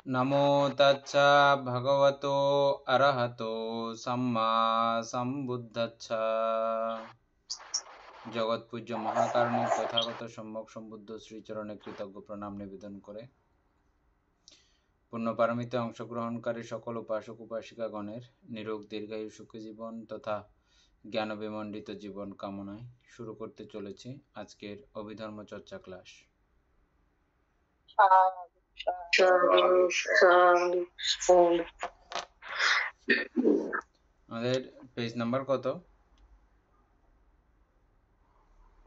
নমো তচ্ছা ভগবতো অরহতো সম্মা সম্বুদ্ধচ্ছা। জগৎ পূজ্য মহাকারণিক তথাগত সম্যক সম্বুদ্ধ শ্রীচরণে কৃতজ্ঞ প্রণাম নিবেদন করে পুণ্যপারমিতে অংশগ্রহণকারী সকল উপাসক উপাসিকাগণের নিরোগ দীর্ঘায়ু সুখী জীবন তথা জ্ঞান বিমণ্ডিত জীবন কামনায় শুরু করতে চলেছি আজকের অভিধর্ম চর্চা ক্লাস। আমাদের পেজ নাম্বার কত?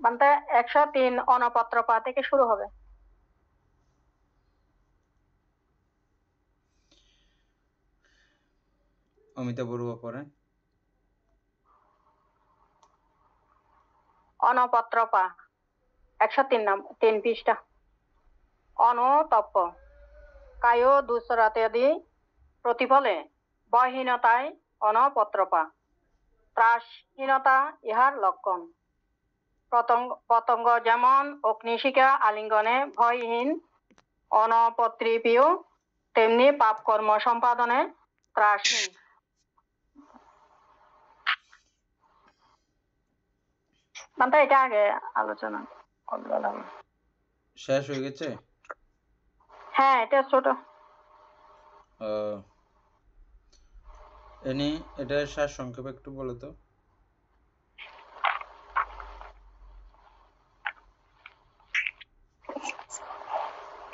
103 অনপত্র পা থেকে শুরু হবে। অমিতা বড়ুয়া পড়েন। অনপত্র পা 103 পৃষ্ঠা। অনতপ্প কায় দুঃচরিত্রাদি প্রতিফলে ভয়হীনতায় অনপত্রপা, ত্রাসহীনতা ইহার লক্ষণ। পতঙ্গ যেমন অগ্নিশিখা আলিঙ্গনে ভয়হীন অনপত্রিপীয়, তেমনি পাপ কর্ম সম্পাদনে ত্রাসহীন। মানে এটা আগে আলোচনা শেষ হয়ে গেছে? হ্যাঁ, এটা ছোট। এটা সার সংক্ষেপে একটু বলো তো।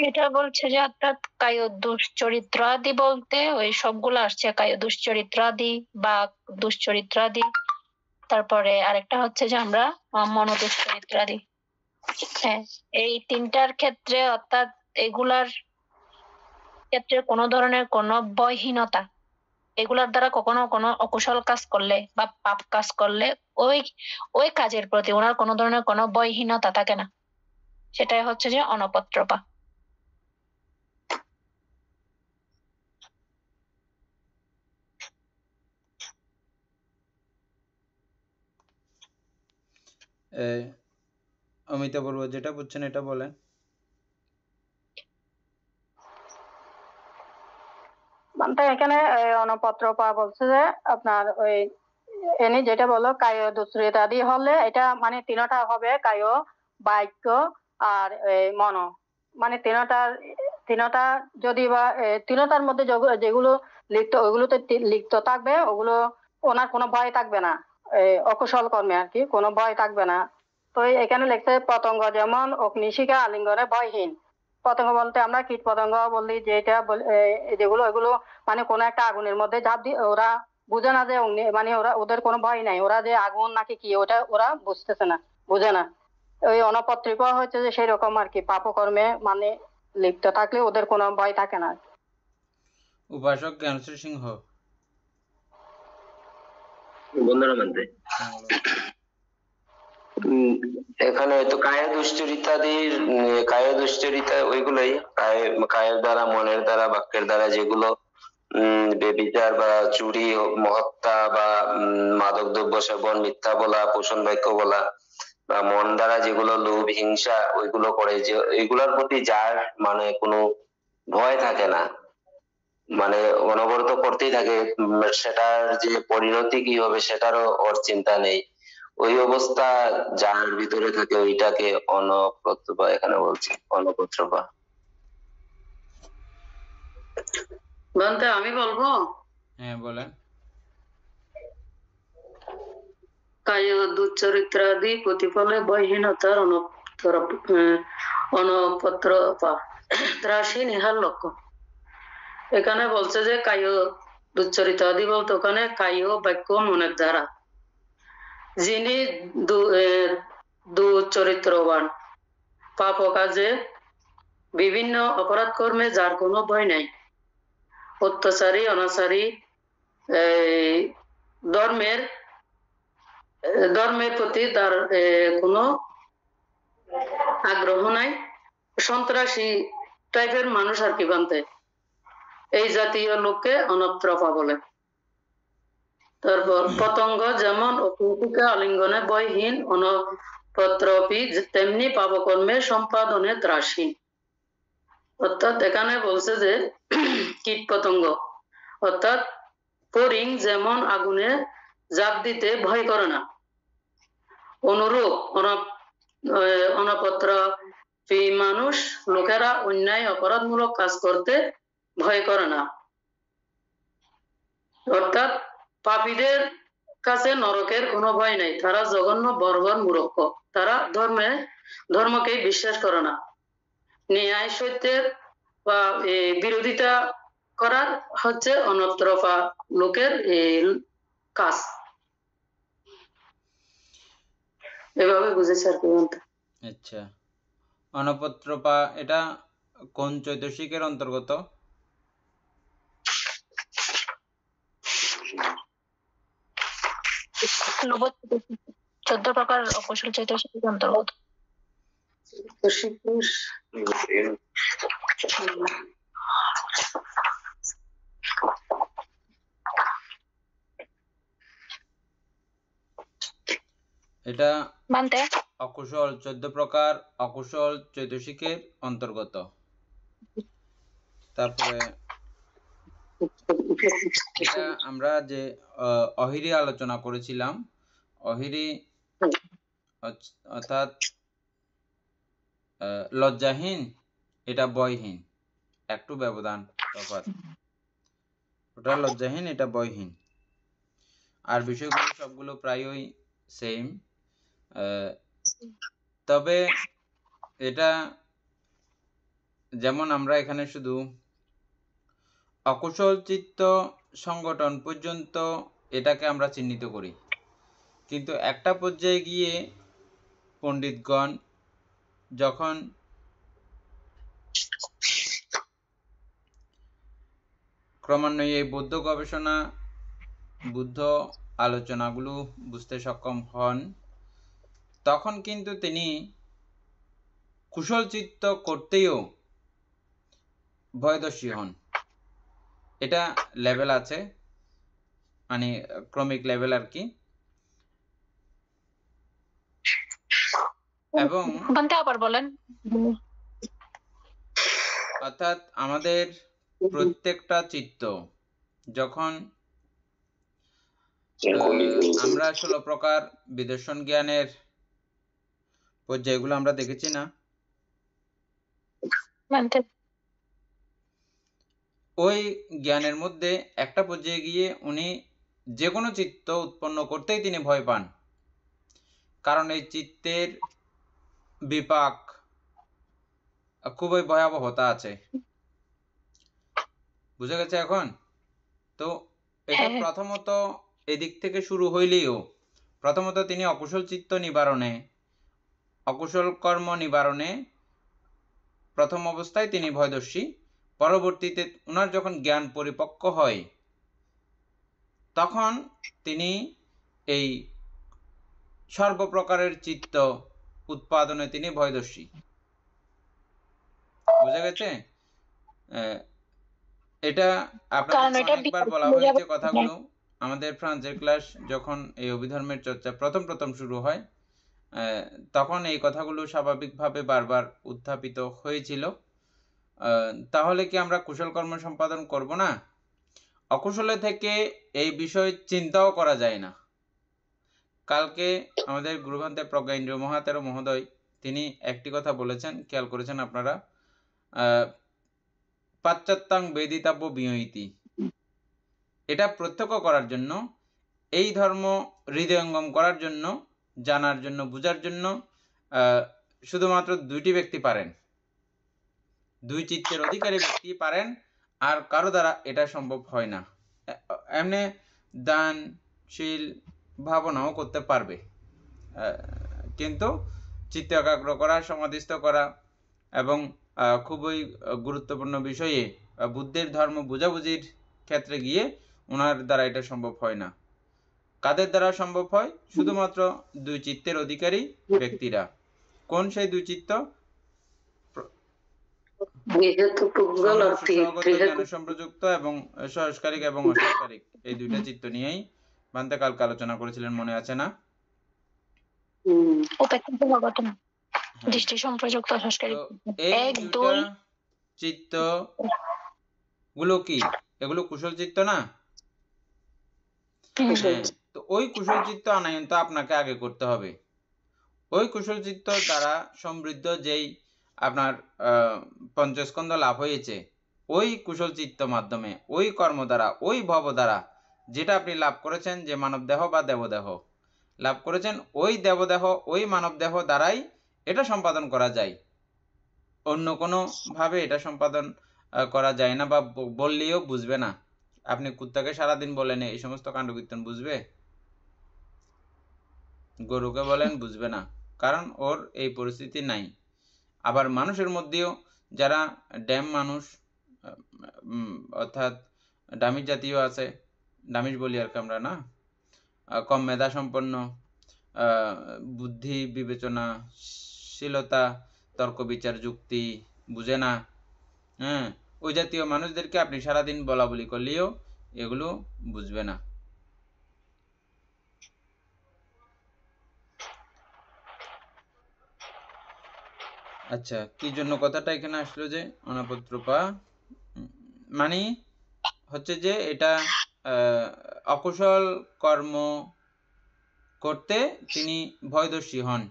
এটা বলছে যে অর্থাৎ কায় দুশ্চরিত্রাদি বলতে ওই সবগুলো আসছে, কায় দুশ্চরিত্রাদি বা দুশ্চরিত্রাদি, তারপরে আরেকটা হচ্ছে যে আমরা মনোদুশ্চরিত্রাদি। হ্যাঁ, এই তিনটার ক্ষেত্রে অর্থাৎ এগুলার ক্ষেত্রে কোনো ধরনের কোনো ভয়হীনতা, এগুলার দ্বারা কখনো কোনো অকুশল কাজ করলে বা পাপ কাজ করলে ওই ওই কাজের প্রতি ওনার কোনো ধরনের কোনো ভয়হীনতা থাকে না, সেটাই হচ্ছে যে অনপত্রপা। অমিতা বড়ুয়া যেটা বুঝছেন এটা বলেন। এখানে অনপত্র পা বলছে যে আপনার ওই এনে যেটা বলো কায় দুশ্চরিত্রাদি হলে এটা মানে তিনটা হবে, কায়, বাক্য আর মন। মানে তিনটা যদি বা তিনটার মধ্যে যেগুলো লিপ্ত ওইগুলোতে লিপ্ত থাকবে, ওগুলো ওনার কোনো ভয় থাকবে না, অকুশল কর্মে আর কি কোনো ভয় থাকবে না। তো এখানে লিখছে পতঙ্গ যেমন অগ্নিশিখা আলিঙ্গনে ভয়হীন। পতঙ্গ বলতে আমরা কীট পতঙ্গ বলি, যেটা যেগুলো এগুলো মানে কোনো একটা আগুনের মধ্যে ঝাঁপ দিয়ে ওরা বুঝে না যে মানে ওদের কোনো ভয় নাই, ওরা যে আগুন নাকি কি ওটা ওরা বুঝতেছে না, বুঝে না। ওই অনপত্রিকা হচ্ছে যে সেই রকম আর কি, পাপকর্মে মানে লিপ্ত থাকলে ওদের কোনো ভয় থাকে না। উপাসক জ্ঞানশ্রী সিংহ বন্ধুরা মানতে এখানে হয়তো কায় দুশ্চরিতা ওইগুলোই কায়ের দ্বারা, মনের দ্বারা, বাক্যের দ্বারা যেগুলো বেবিচার বা চুরি, হত্যা বা মাদক দ্রব্য সেবন, মিথ্যা বলা, পোষণ বাক্য বলা বা মন দ্বারা যেগুলো লোভ, হিংসা ওইগুলো করে, যে এইগুলোর প্রতি যার মানে কোনো ভয় থাকে না, মানে অনবরত করতেই থাকে, সেটার যে পরিণতি কি হবে সেটারও ওর চিন্তা নেই, ওই অবস্থা যার ভিতরে থাকে ওইটাকে অনপত্রপা এখানে বলছে, অনপত্রপা। বলতে আমি বলবো? হ্যাঁ বলেন। কায় দুশ্চরিত্রাদি প্রতিফলে ভয়হীনতার অনপত্রপা, ত্রাসহীন ইহার লক্ষ্য। এখানে বলছে যে কায় দুশ্চরিত্রাদি বলতে ওখানে কায় বাক্য মনের দ্বারা, যিনি দুচরিত্রবান, পাপ কাজে বিভিন্ন অপরাধ কর্মে যার কোনো ভয় নাই, অত্যাচারী, অনাচারী, ধর্মের প্রতি তার কোনো আগ্রহ নাই, সন্ত্রাসী টাইপের মানুষ আর কি বানতে, এই জাতীয় লোককে অনপত্রপা বলে। তারপর পতঙ্গ যেমন অকুটিকা আলিঙ্গনে ভয়হীন অনপত্রপি, তেমনি পাপকর্মে সম্পাদনে ত্রাসহীন। অর্থাৎ এখানে বলছে যে কীট পতঙ্গ, অর্থাৎ ফড়িং যেমন আগুনে ঝাঁপ দিতে ভয় করে না, অনুরূপ অনপত্র মানুষ লোকেরা অন্যায় অপরাধমূলক কাজ করতে ভয় করে না। অর্থাৎ পাপীদের কাছে নরকের কোনো ভয় নাই, তারা জঘন্য বর্বর মূর্খ, তারা ধর্মকে বিশ্বাস করে না। ন্যায় সত্যের বা বিরোধিতা করার হচ্ছে অনত্রপা লোকের কাজ। এভাবে বুঝেছি আর কি বলতে। আচ্ছা, অনপত্রপা এটা কোন চৈতসিকের অন্তর্গত? নবদ 14 প্রকার অকুশল চৈতসিকের অন্তর্গত। এটা মানতে অকুশল 14 প্রকার অকুশল চৈতসিকের অন্তর্গত। তারপরে এটা আমরা যে অহিরি আলোচনা করেছিলাম, অহিরি অর্থাৎ লজ্জাহীন, এটা বয়হীন, একটু ব্যবধান তফাৎ। ওটা লজ্জাহীন, এটা বয়হীন, আর বিষয়গুলো সবগুলো প্রায়ই সেম। তবে এটা যেমন আমরা এখানে শুধু অকুশল চিত্ত সংগঠন পর্যন্ত এটাকে আমরা চিহ্নিত করি, কিন্তু একটা পর্যায়ে গিয়ে পণ্ডিতগণ যখন ক্রমান্বয়ে এই বৌদ্ধ গবেষণা, বুদ্ধ আলোচনাগুলো বুঝতে সক্ষম হন, তখন কিন্তু তিনি কুশল চিত্ত করতেও ভয়দর্শী হন। এটা লেভেল আছে, মানে ক্রমিক লেভেল আর কি। এবং আবার বলেন। অর্থাৎ আমাদের প্রত্যেকটা চিত্ত যখন আমরা 16 প্রকার বিদর্শন জ্ঞানের পর্যায়গুলো আমরা দেখেছি না, ওই জ্ঞানের মধ্যে একটা পর্যায়ে গিয়ে উনি যে কোনো চিত্ত উৎপন্ন করতেই তিনি ভয় পান, কারণ এই চিত্তের বিপাক খুবই ভয়াবহতা আছে। বুঝে গেছে এখন? তো এটা প্রথমত এদিক থেকে শুরু হইলেও প্রথমত তিনি অকুশল চিত্ত নিবারণে, অকুশল কর্ম নিবারণে প্রথম অবস্থায় তিনি ভয়দর্শী। পরবর্তীতে ওনার যখন জ্ঞান পরিপক্ক হয় তখন তিনি এই সর্বপ্রকারের চিত্ত উৎপাদনে তিনি ভয়দর্শী। বুঝা গেছে? এটা আপনাদের অনেকবার বলা হয়েছে কথাগুলো। আমাদের ফ্রান্সের ক্লাস যখন এই অভিধর্মের চর্চা প্রথম শুরু হয়, তখন এই কথাগুলো স্বাভাবিকভাবে বারবার উত্থাপিত হয়েছিল। তাহলে কি আমরা কুশল কর্ম সম্পাদন করব না? অকুশলে থেকে এই বিষয় চিন্তাও করা যায় না। কালকে আমাদের গুরুভান্তে প্রজ্ঞা ইন্দ্র মহাতের মহোদয় তিনি একটি কথা বলেছেন, খেয়াল করেছেন আপনারা, পাশ্চাত্যাং বেদিতাব্য বিয়ইতি। এটা প্রত্যক্ষ করার জন্য, এই ধর্ম হৃদয়ঙ্গম করার জন্য, জানার জন্য, বুঝার জন্য শুধুমাত্র দুইটি ব্যক্তি পারেন, দুই চিত্তের অধিকারী ব্যক্তি পারেন, আর কারো দ্বারা এটা সম্ভব হয় না। এমনি দানশীল ভাবনাও করতে পারবে, কিন্তু চিত্ত একাগ্র করা, সমাধিস্থ করা এবং খুবই গুরুত্বপূর্ণ বিষয়ে বুদ্ধের ধর্ম বুঝাবুঝির ক্ষেত্রে গিয়ে ওনার দ্বারা এটা সম্ভব হয় না। কাদের দ্বারা সম্ভব হয়? শুধুমাত্র দুই চিত্তের অধিকারী ব্যক্তিরা। কোন সেই দুই চিত্ত? সম্প্রযুক্ত এবং সংস্কারিক এবং অসংস্কারিক, এই দুইটা চিত্ত নিয়েই ভান্তে কালকে আলোচনা করেছিলেন, মনে আছে না? দৃষ্টি সম্প্রযুক্ত সংস্কারিক, এই দুইটা চিত্ত গুলো কি? এগুলো কুশল চিত্ত না? হ্যাঁ, তো ওই কুশল চিত্ত আনায়ন তো আপনাকে আগে করতে হবে। ওই কুশল চিত্ত দ্বারা সমৃদ্ধ যেই আপনার পঞ্চস্কন্ধ লাভ হয়েছে, ওই কুশল চিত্ত মাধ্যমে, ওই কর্ম দ্বারা, ওই ভব দ্বারা যেটা আপনি লাভ করেছেন, যে মানব দেহ বা দেবদেহ লাভ করেছেন, ওই দেবদেহ, ওই মানব দেহ দ্বারাই এটা সম্পাদন করা যায়। অন্য কোনো ভাবে এটা সম্পাদন করা যায় না, বা বললেও বুঝবে না। আপনি কুত্তাকে সারাদিন বলেন এই সমস্ত কাণ্ডকীর্তন, বুঝবে? গরুকে বলেন, বুঝবে না, কারণ ওর এই পরিস্থিতি নাই। আবার মানুষের মধ্যেও যারা ড্যাম মানুষ, অর্থাৎ ডামিজ জাতীয় আছে, ডামিজ বলি আর কি আমরা, না, কম মেধা সম্পন্ন, বুদ্ধি বিবেচনাশীলতা, তর্ক বিচার যুক্তি বুঝে না, হ্যাঁ, ওই জাতীয় মানুষদেরকে আপনি সারাদিন বলা বলি করলেও এগুলো বুঝবে না। আচ্ছা, কি জন্য কথাটা এখানে আসলো যে অনাপত্রপা, মানে হচ্ছে যে এটা অকুশল কর্ম করতে তিনি ভয়দর্শী হন।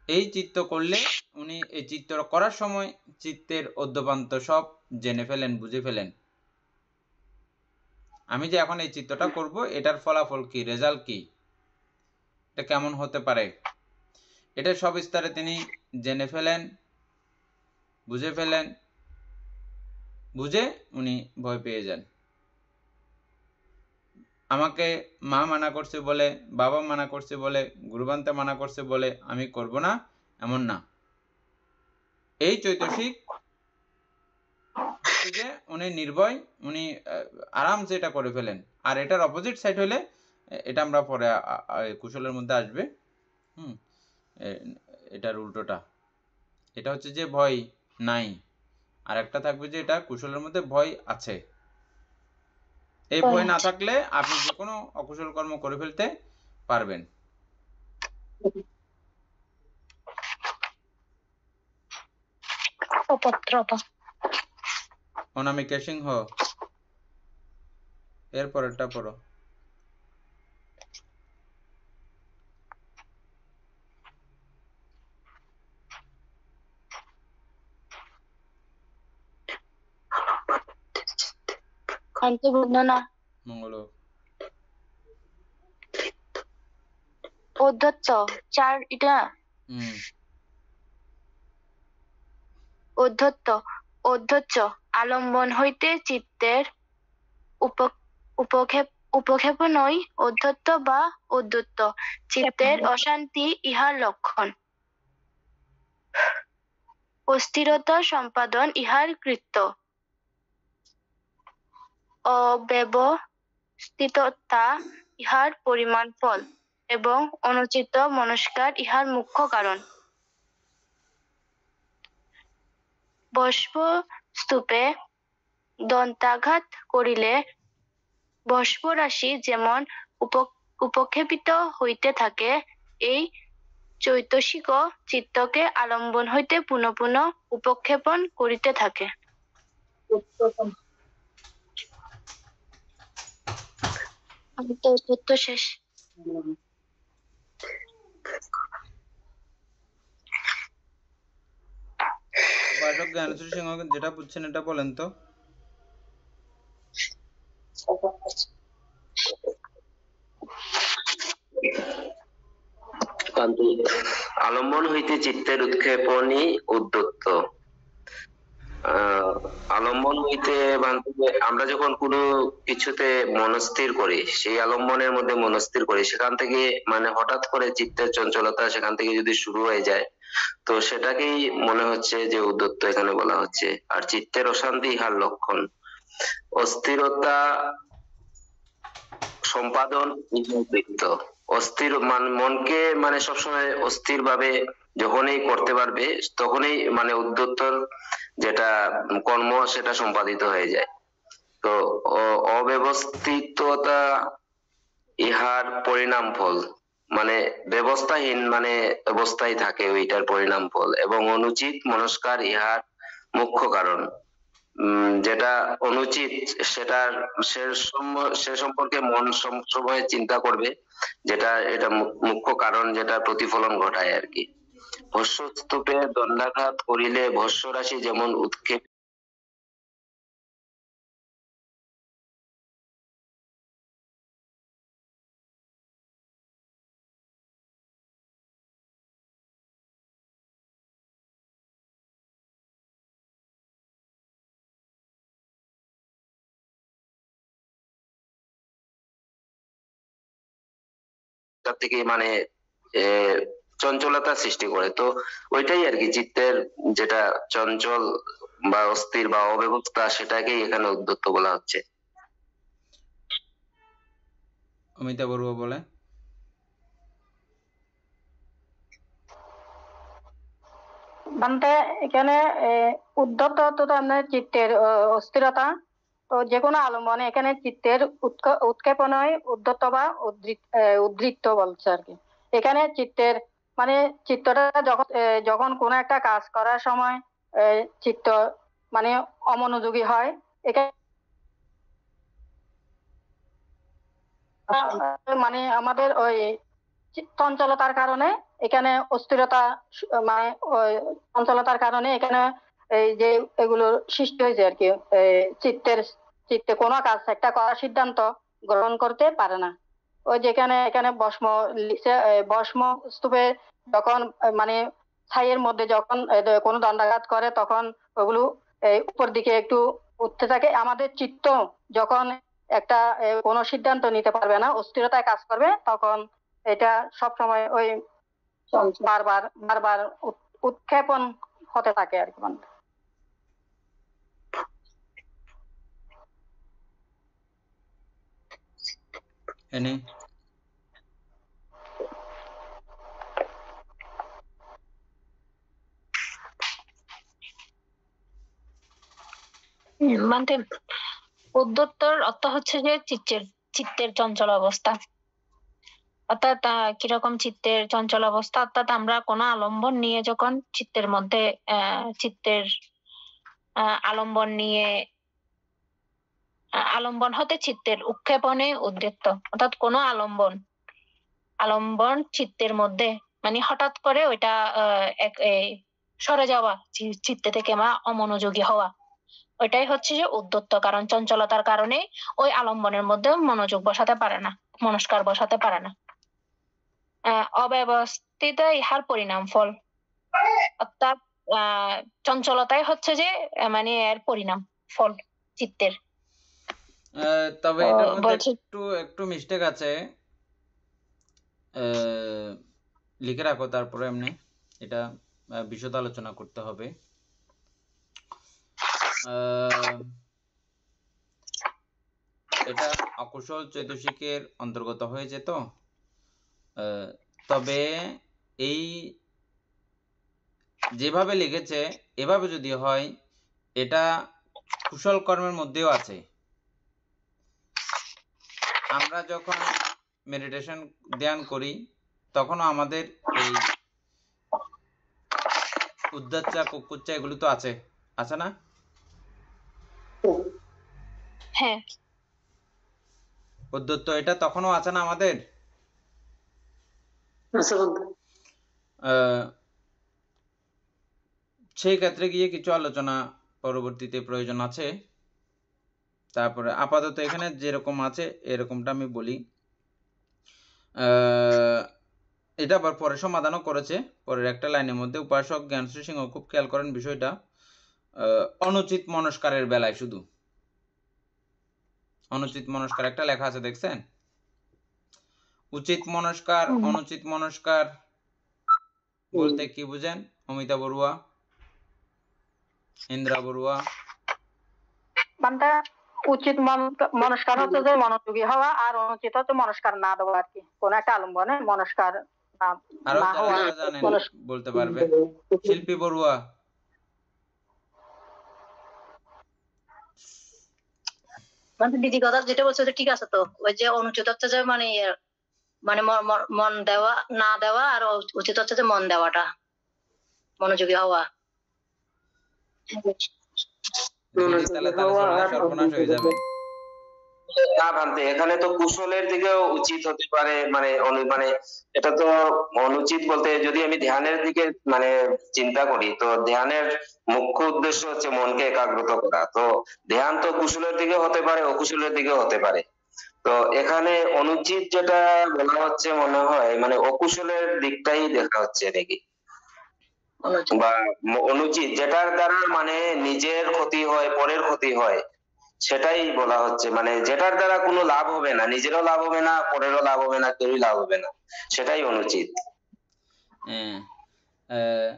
এই চিত্ত করলে উনি এই চিত্ত করার সময় চিত্তের অদ্যপান্ত সব জেনে ফেলেন, বুঝে ফেলেন। আমি যে এখন এই চিত্তটা করব, এটার ফলাফল কি, রেজাল্ট কি, এটা কেমন হতে পারে, এটা সব স্তরে তিনি জেনে ফেলেন, বুঝে ফেলেন, বুঝে উনি ভয় পেয়ে যান। আমাকে মা মানা করছে বলে, বাবা মানা করছে বলে, গুরুবান্তে মানা করছে বলে আমি করব না, এমন না। এই চৈতসিক যে উনি নির্ভয়, উনি আরামসে এটা করে ফেলেন। আর এটার অপোজিট সাইড হলে, এটা আমরা পরে কুশলের মধ্যে আসবে, এটার উল্টোটা, এটা হচ্ছে যে ভয় নাই, আর একটা থাকবে যে এটা কুশলের মধ্যে ভয় আছে। এই ভয় না থাকলে আপনি যে কোনো অকুশল কর্ম করে ফেলতে পারবেন। অনামিকা সিংহ, এর পরেরটা পড়ো। মঙ্গল অধ্যত্ত চার, এটা অধ্যত্ত আলম্বন হইতে চিত্তের উপক্ষেপণই অধ্যত্ত বা অদ্যুত্ত। চিত্তের অশান্তি ইহার লক্ষণ। অস্থিরতা সম্পাদন ইহার কৃত্য। অব্যবস্থিততা ইহার পরিমাণ ফল এবং অনুচিত মনস্কার ইহার মুখ্য কারণ। বস্পস্তূপে দন্তাঘাত করিলে বস্পরাশি যেমন উপক্ষেপিত হইতে থাকে, এই চৈতসিক চিত্তকে আলম্বন হইতে পুনঃ পুনঃ উপক্ষেপণ করিতে থাকে। শেষ। উপাসক জ্ঞানেশ্বর সিংহ যেটা বুঝছেন এটা বলেন তো। আলম্বন হইতে চিত্তের উৎক্ষেপণই উদ্যত্ত। আলম্বন হইতে আমরা যখন কোনো কিছুতে মনস্থির করি, সেই আলম্বনের মধ্যে মনস্থির করি, সেখান থেকে মানে হঠাৎ করে চিত্তের চঞ্চলতা সেখান থেকে যদি শুরু হয়ে যায়, তো সেটাকেই মনে হচ্ছে যে উদ্যত্ত এখানে বলা হচ্ছে। আর চিত্তের অশান্তি ইহার লক্ষণ। অস্থিরতা সম্পাদন অস্থির মনকে মানে সবসময় অস্থির ভাবে যখনই করতে পারবে, তখনই মানে উদ্যত্তর যেটা কর্ম সেটা সম্পাদিত হয়ে যায়। তো অব্যবস্থিততা ইহার পরিণাম ফল, মানে ব্যবস্থাহীন মানে অবস্থায় থাকে ওইটার পরিণাম ফল, এবং অনুচিত মনস্কার ইহার মুখ্য কারণ। যেটা অনুচিত সেটার সে সম্পর্কে মন সবসময় চিন্তা করবে, যেটা এটা মুখ্য কারণ যেটা প্রতিফলন ঘটায় আর কি। ভস্মস্তূপে দণ্ডাঘাত করিলে ভস্য রাশি যেমন উৎক্ষেপ থেকে মানে চঞ্চলতা সৃষ্টি করে। তো ওইটাই আর কি, চিত্তের যেটা চঞ্চল বা অস্থির বা অব্যবস্থা, সেটাকেই এখানে উদ্ধত্ত বলা হচ্ছে। অমিতা বড়ুয়া বলে। বানতে এখানে উদ্ধত তো আপনার চিত্তের অস্থিরতা। তো যে কোনো আলম্বনে এখানে চিত্তের উৎক্ষেপণই উদ্ধত বা উদ্রিক্ত বলছে আর কি। এখানে চিত্তের মানে চিত্তটা যখন কোনো একটা কাজ করার সময় চিত্ত মানে অমনোযোগী হয়, এখানে মানে আমাদের ওই চঞ্চলতার কারণে এখানে অস্থিরতা মানে ওই চঞ্চলতার কারণে এখানে এই যে এগুলো সৃষ্টি হয়েছে আর কি। চিত্তে কোনো কাজ একটা করার সিদ্ধান্ত গ্রহণ করতে পারে না। ওই যেখানে এখানে ভস্ম স্তূপে যখন মানে ছাইয়ের মধ্যে যখন কোনো দণ্ডাঘাত করে তখন ওগুলো উপর দিকে একটু উঠতে থাকে। আমাদের চিত্ত যখন একটা কোনো সিদ্ধান্ত নিতে পারবে না, অস্থিরতায় কাজ করবে, তখন এটা সব সময় ওই বারবার বারবার উৎক্ষেপণ হতে থাকে আর কি। এনে মানে উদ্ধত্তর অর্থ হচ্ছে যে চিত্তের চঞ্চল অবস্থা। অর্থাৎ কিরকম চিত্তের চঞ্চল অবস্থা, অর্থাৎ আমরা কোনো আলম্বন নিয়ে যখন চিত্তের মধ্যে চিত্তের আলম্বন নিয়ে আলম্বন হতে চিত্তের উৎক্ষেপণে উদ্যত। অর্থাৎ কোনো আলম্বন চিত্তের মধ্যে মানে হঠাৎ করে ওইটা সরে যাওয়া, চিত্তে থেকে বা অমনোযোগী হওয়া, ওইটাই হচ্ছে যে উদ্ধত্ত। কারণ চঞ্চলতার কারণে ওই আলম্বনের মধ্যে মনোযোগ বসাতে পারে না, মনস্কার বসাতে পারে না। অব্যবস্থিত ইহার পরিণাম ফল, অর্থাৎ চঞ্চলতাই হচ্ছে যে মানে এর পরিণাম ফল চিত্তের। তবে এটার মধ্যে একটু মিস্টেক আছে, লিখে রাখো, তারপরে এমনি এটা বিশদ আলোচনা করতে হবে। এটা অকুশল চৈতসিকের অন্তর্গত হয়েছে। তো তবে এই যেভাবে লিখেছে এভাবে যদি হয়, এটা কুশল কর্মের মধ্যেও আছে। আমরা যখন মেডিটেশন ধ্যান করি তখনও আমাদের এই উদ্যাচ্চা কুকুচ্চা এগুলো তো আছে না? হ্যাঁ, উদ্যত্ত এটা তখনও আছে না আমাদের? সেই ক্ষেত্রে গিয়ে কিছু আলোচনা পরবর্তীতে প্রয়োজন আছে। তারপরে আপাতত এখানে যেরকম আছে এরকমটা আমি বলি। এটা আবার পরে সমাধানও করেছে পরের একটা লাইনের মধ্যে। উপাসক জ্ঞানশ্রী সিংহ খুব খেয়াল করেন বিষয়টা, অনুচিত মনস্কারের বেলায়। শুধু অনুচিত মনস্কার একটা লেখা আছে, দেখছেন? উচিত মনস্কার অনুচিত মনস্কার বলতে কি বুঝেন? অমিতা বড়ুয়া, ইন্দ্রা বড়ুয়া। মানে উচিত মনস্কার হচ্ছে যে মনোযোগী হওয়া, আর অনুচিত হচ্ছে মনস্কার না দেওয়া আর কি। কোন একটা আলম্বনে মনস্কার আরো যারা জানেন বলতে পারবে। শিল্পী বড়ুয়া। মানে দিদি কথা যেটা বলছে ঠিক আছে। তো ওই যে অনুচিত হচ্ছে যে মানে মানে মন দেওয়া না দেওয়া, আর উচিত হচ্ছে যে মন দেওয়াটা, মনোযোগী হওয়া। যদি তাহলে চললে সর্বনাশ হয়ে যাবে। না ভাবতে এখানে তো কুশলের দিকেও উচিত হতে পারে, মানে মানে এটা তো অনুচিত বলতে যদি আমি ধ্যানের দিকে মানে চিন্তা করি, তো ধ্যানের মুখ্য উদ্দেশ্য হচ্ছে মনকে একাগ্রত করা। তো ধ্যান তো কুশলের দিকে হতে পারে, অকুশলের দিকে হতে পারে। তো এখানে অনুচিত যেটা বলা হচ্ছে মনে হয় মানে অকুশলের দিকটাই দেখা হচ্ছে নাকি, বা অনুচিত যেটার দ্বারা মানে নিজের ক্ষতি হয়, পরের ক্ষতি হয়, সেটাই বলা হচ্ছে। মানে যেটার দ্বারা কোনো লাভ হবে না, নিজেরও লাভ হবে না, পরেরও লাভ হবে না, কেউই লাভ হবে না, সেটাই অনুচিত। হ্যাঁ, আহ,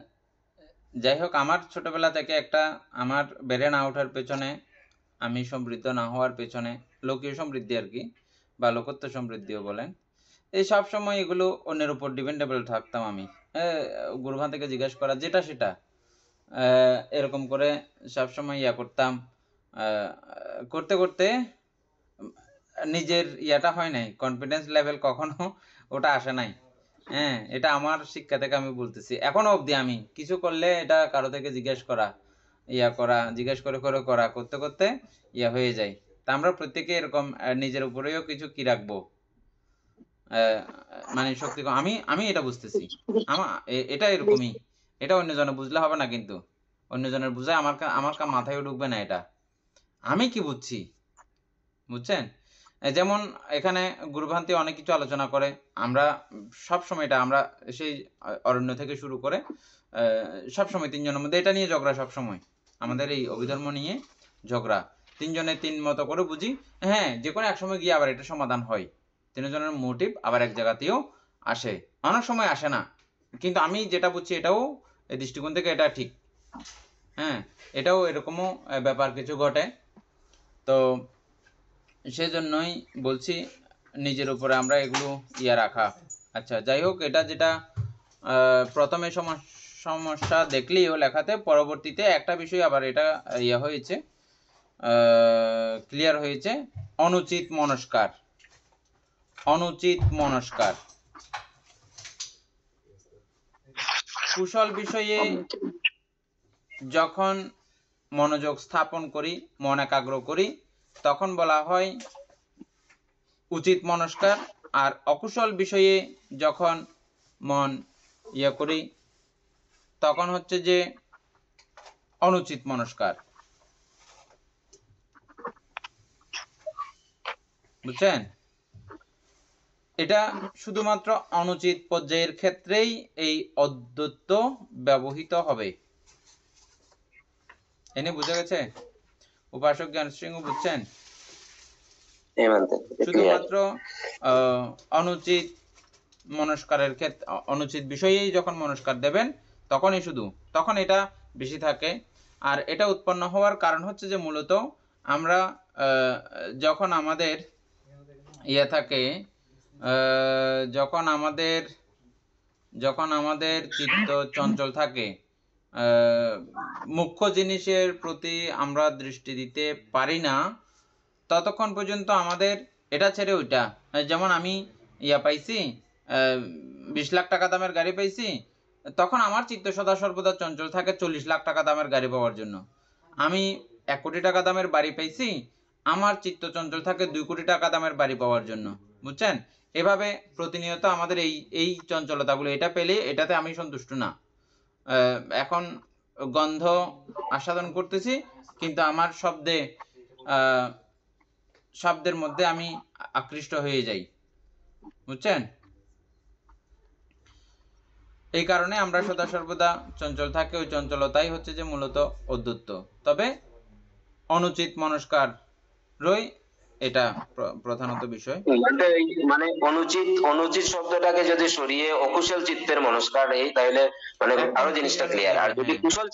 যাই হোক, আমার ছোটবেলা থেকে একটা, আমার বেড়ে না ওঠার পেছনে, আমি সমৃদ্ধ না হওয়ার পেছনে, লোকীয় সমৃদ্ধি আর কি, বা লোকত্ব সমৃদ্ধিও বলেন, এই সব সময় এগুলো অন্যের উপর ডিপেন্ডেবল থাকতাম আমি। গুরুভান থেকে জিজ্ঞেস করা যেটা সেটা, এরকম করে সবসময় ইয়া করতাম। করতে করতে নিজের ইয়াটা হয় নাই, কনফিডেন্স লেভেল কখনো ওটা আসে নাই। হ্যাঁ, এটা আমার শিক্ষা থেকে আমি বলতেছি। এখনো অবধি আমি কিছু করলে এটা কারো থেকে জিজ্ঞেস করা, ইয়া করা, জিজ্ঞেস করে করে করা, করতে করতে ইয়া হয়ে যায়। তা আমরা প্রত্যেকে এরকম নিজের উপরেও কিছু কি রাখবো, মানে শক্তি আমি আমি এটা বুঝতেছি। আমার এটা এরকমই, এটা অন্যজনে বুঝলে হবে না, কিন্তু অন্যজনের বুঝায় আমার মাথায় ঢুকবে না। এটা আমি কি বুঝছি, বুঝছেন? যেমন এখানে গুরুভ্রান্তি অনেক কিছু আলোচনা করে, আমরা সব সময় এটা আমরা সেই অরণ্য থেকে শুরু করে সবসময় তিনজনের মধ্যে এটা নিয়ে ঝগড়া, সবসময় আমাদের এই অভিধর্ম নিয়ে ঝগড়া, তিনজনে তিন মতো করে বুঝি। হ্যাঁ, যে কোনো এক সময় গিয়ে আবার এটা সমাধান হয়, তিনজনের মোটিভ আবার এক জায়গাতেও আসে, অনেক সময় আসে না, কিন্তু আমি যেটা বুঝছি এটাও এই দৃষ্টিকোণ থেকে এটা ঠিক। হ্যাঁ, এটাও এরকমও ব্যাপার কিছু ঘটে। তো সেজন্যই বলছি নিজের উপরে আমরা এগুলো ইয়া রাখা। আচ্ছা, যাই হোক, এটা যেটা প্রথমে সমস্যা দেখলেই লেখাতে, পরবর্তীতে একটা বিষয় আবার এটা ইয়া হয়েছে, ক্লিয়ার হয়েছে। অনুচিত মনস্কার, অনুচিত মনস্কার কুশল বিষয়ে যখন মনোযোগ স্থাপন করি, মন একাগ্র করি, তখন বলা হয় উচিত মনস্কার। আর অকুশল বিষয়ে যখন মন ইয়ে করি, তখন হচ্ছে যে অনুচিত মনস্কার। বুঝছেন? এটা শুধুমাত্র অনুচিত পর্যায়ের ক্ষেত্রেই এই অদ্বৈত ব্যবহৃত হবে। এনে বুঝা গেছে? উপাসক জ্ঞান সিংহ বুঝছেন? শুধুমাত্র অনুচিত মনস্কারের ক্ষেত্রে, অনুচিত বিষয়েই যখন মনস্কার দেবেন তখনই শুধু, তখন এটা বেশি থাকে। আর এটা উৎপন্ন হওয়ার কারণ হচ্ছে যে মূলত আমরা যখন আমাদের ইয়ে থাকে, যখন আমাদের চিত্ত চঞ্চল থাকে, মুখ্য জিনিসের প্রতি আমরা দৃষ্টি দিতে পারি না, ততক্ষণ পর্যন্ত আমাদের এটা ছেড়ে ওইটা, যেমন আমি ইয়া পাইছি 20 লাখ টাকা দামের গাড়ি পাইছি, তখন আমার চিত্ত সদা সর্বদা চঞ্চল থাকে 40 লাখ টাকা দামের গাড়ি পাওয়ার জন্য। আমি 1 কোটি টাকা দামের বাড়ি পাইছি, আমার চিত্ত চঞ্চল থাকে 2 কোটি টাকা দামের বাড়ি পাওয়ার জন্য। বুঝছেন? এভাবে প্রতিনিয়ত আমাদের এই চঞ্চলতাগুলো, এটা পেলে এটাতে আমি সন্তুষ্ট না। এখন গন্ধ আস্বাদন করতেছি, কিন্তু আমার শব্দের মধ্যে আমি আকৃষ্ট হয়ে যাই। বুঝছেন? এই কারণে আমরা সদা সর্বদা চঞ্চল থাকে, ওই চঞ্চলতাই হচ্ছে যে মূলত অদ্বৈত। তবে অনুচিত মনস্কার রই, এটা প্রধানত বিষয়। মানে অনুচিত শব্দটাকে যদি সরিয়ে অকুশল চিত্তের মনস্কার এই, তাহলে মানে আরো জিনিসটা ক্লিয়ার। আর যদি কুশল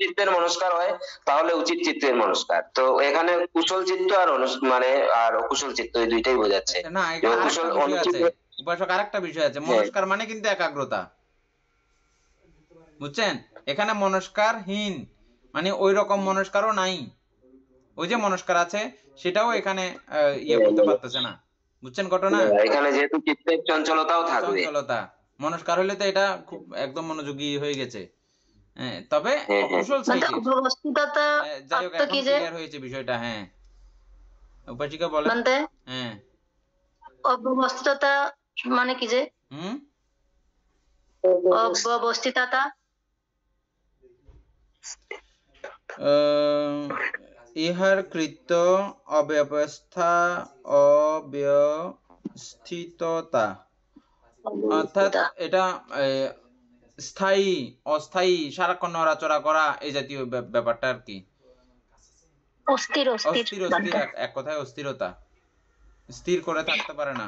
চিত্তের মনস্কার হয় তাহলে উচিত চিত্তের মনস্কার। তো এখানে কুশল চিত্ত আর মানে আর অকুশল চিত্ত এই দুইটাই বোঝাচ্ছে। না, এখানে আরেকটা বিষয় আছে উপাসক, আরেকটা বিষয় আছে। মনস্কার মানে কিন্তু একাগ্রতা। বুঝছেন? এখানে মনস্কারহীন মানে ওই রকম মনস্কারও নাই, ওই যে মনস্কার আছে সেটাও এখানে ইয়ে করতে পারতেছে না। বুঝছেন ঘটনা? এখানে যেহেতু চিত্তের চঞ্চলতাও থাকবে, চঞ্চলতা, মনস্কার হলে তো এটা খুব একদম মনোযোগী হয়ে গেছে। তবে অকুশল মানে সাইডে অব্যবস্থিততা যাই হোক অর্থ এখন কি যে ক্লিয়ার হয়েছে বিষয়টা। হ্যাঁ উপাসিকা বলেন। মানে হ্যাঁ অব্যবস্থিততা মানে কি যে হুম অব্যবস্থিততা ইহার কৃত্য অব্যবস্থিততা, অর্থাৎ এটা স্থায়ী অস্থায়ী সারাক্ষণ নড়াচড়া করা এই জাতীয় ব্যাপারটা আর কি। অস্থির অস্থির অস্থির অস্থির এক কথায় অস্থিরতা, স্থির করে থাকতে পারে না।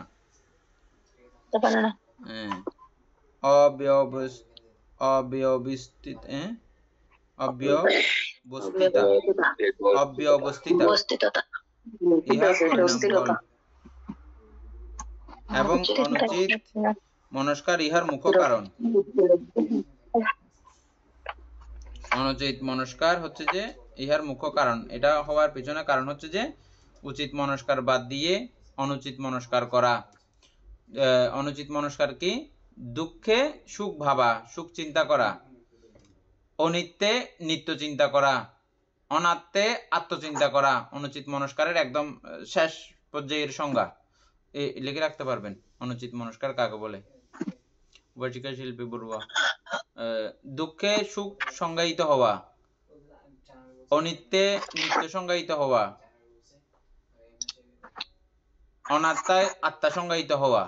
হ্যাঁ অব্যবস্থিত অব্যবস্থিততা ইহার পরিণাম ফল এবং অনুচিত মনস্কার ইহার মুখ্য কারণ। অনুচিত মনস্কার হচ্ছে যে ইহার মুখ্য কারণ। এটা হওয়ার পিছনে কারণ হচ্ছে যে উচিত মনস্কার বাদ দিয়ে অনুচিত মনস্কার করা। অনুচিত মনস্কার কি? দুঃখে সুখ ভাবা, সুখ চিন্তা করা, অনিত্যে নিত্য চিন্তা করা, অনাত্মে আত্মচিন্তা করা অনুচিত মনস্কারের একদম শেষ পর্যায়ের সংজ্ঞা। লিখে রাখতে পারবেন অনুচিত মনস্কার কাকে বলে। বৈচিকা শিল্পী বড়ুয়া। দুঃখে সুখ সংজ্ঞায়িত হওয়া, অনিত্যে নিত্য সংজ্ঞায়িত হওয়া, অনাত্মায় আত্মা সংজ্ঞায়িত হওয়া।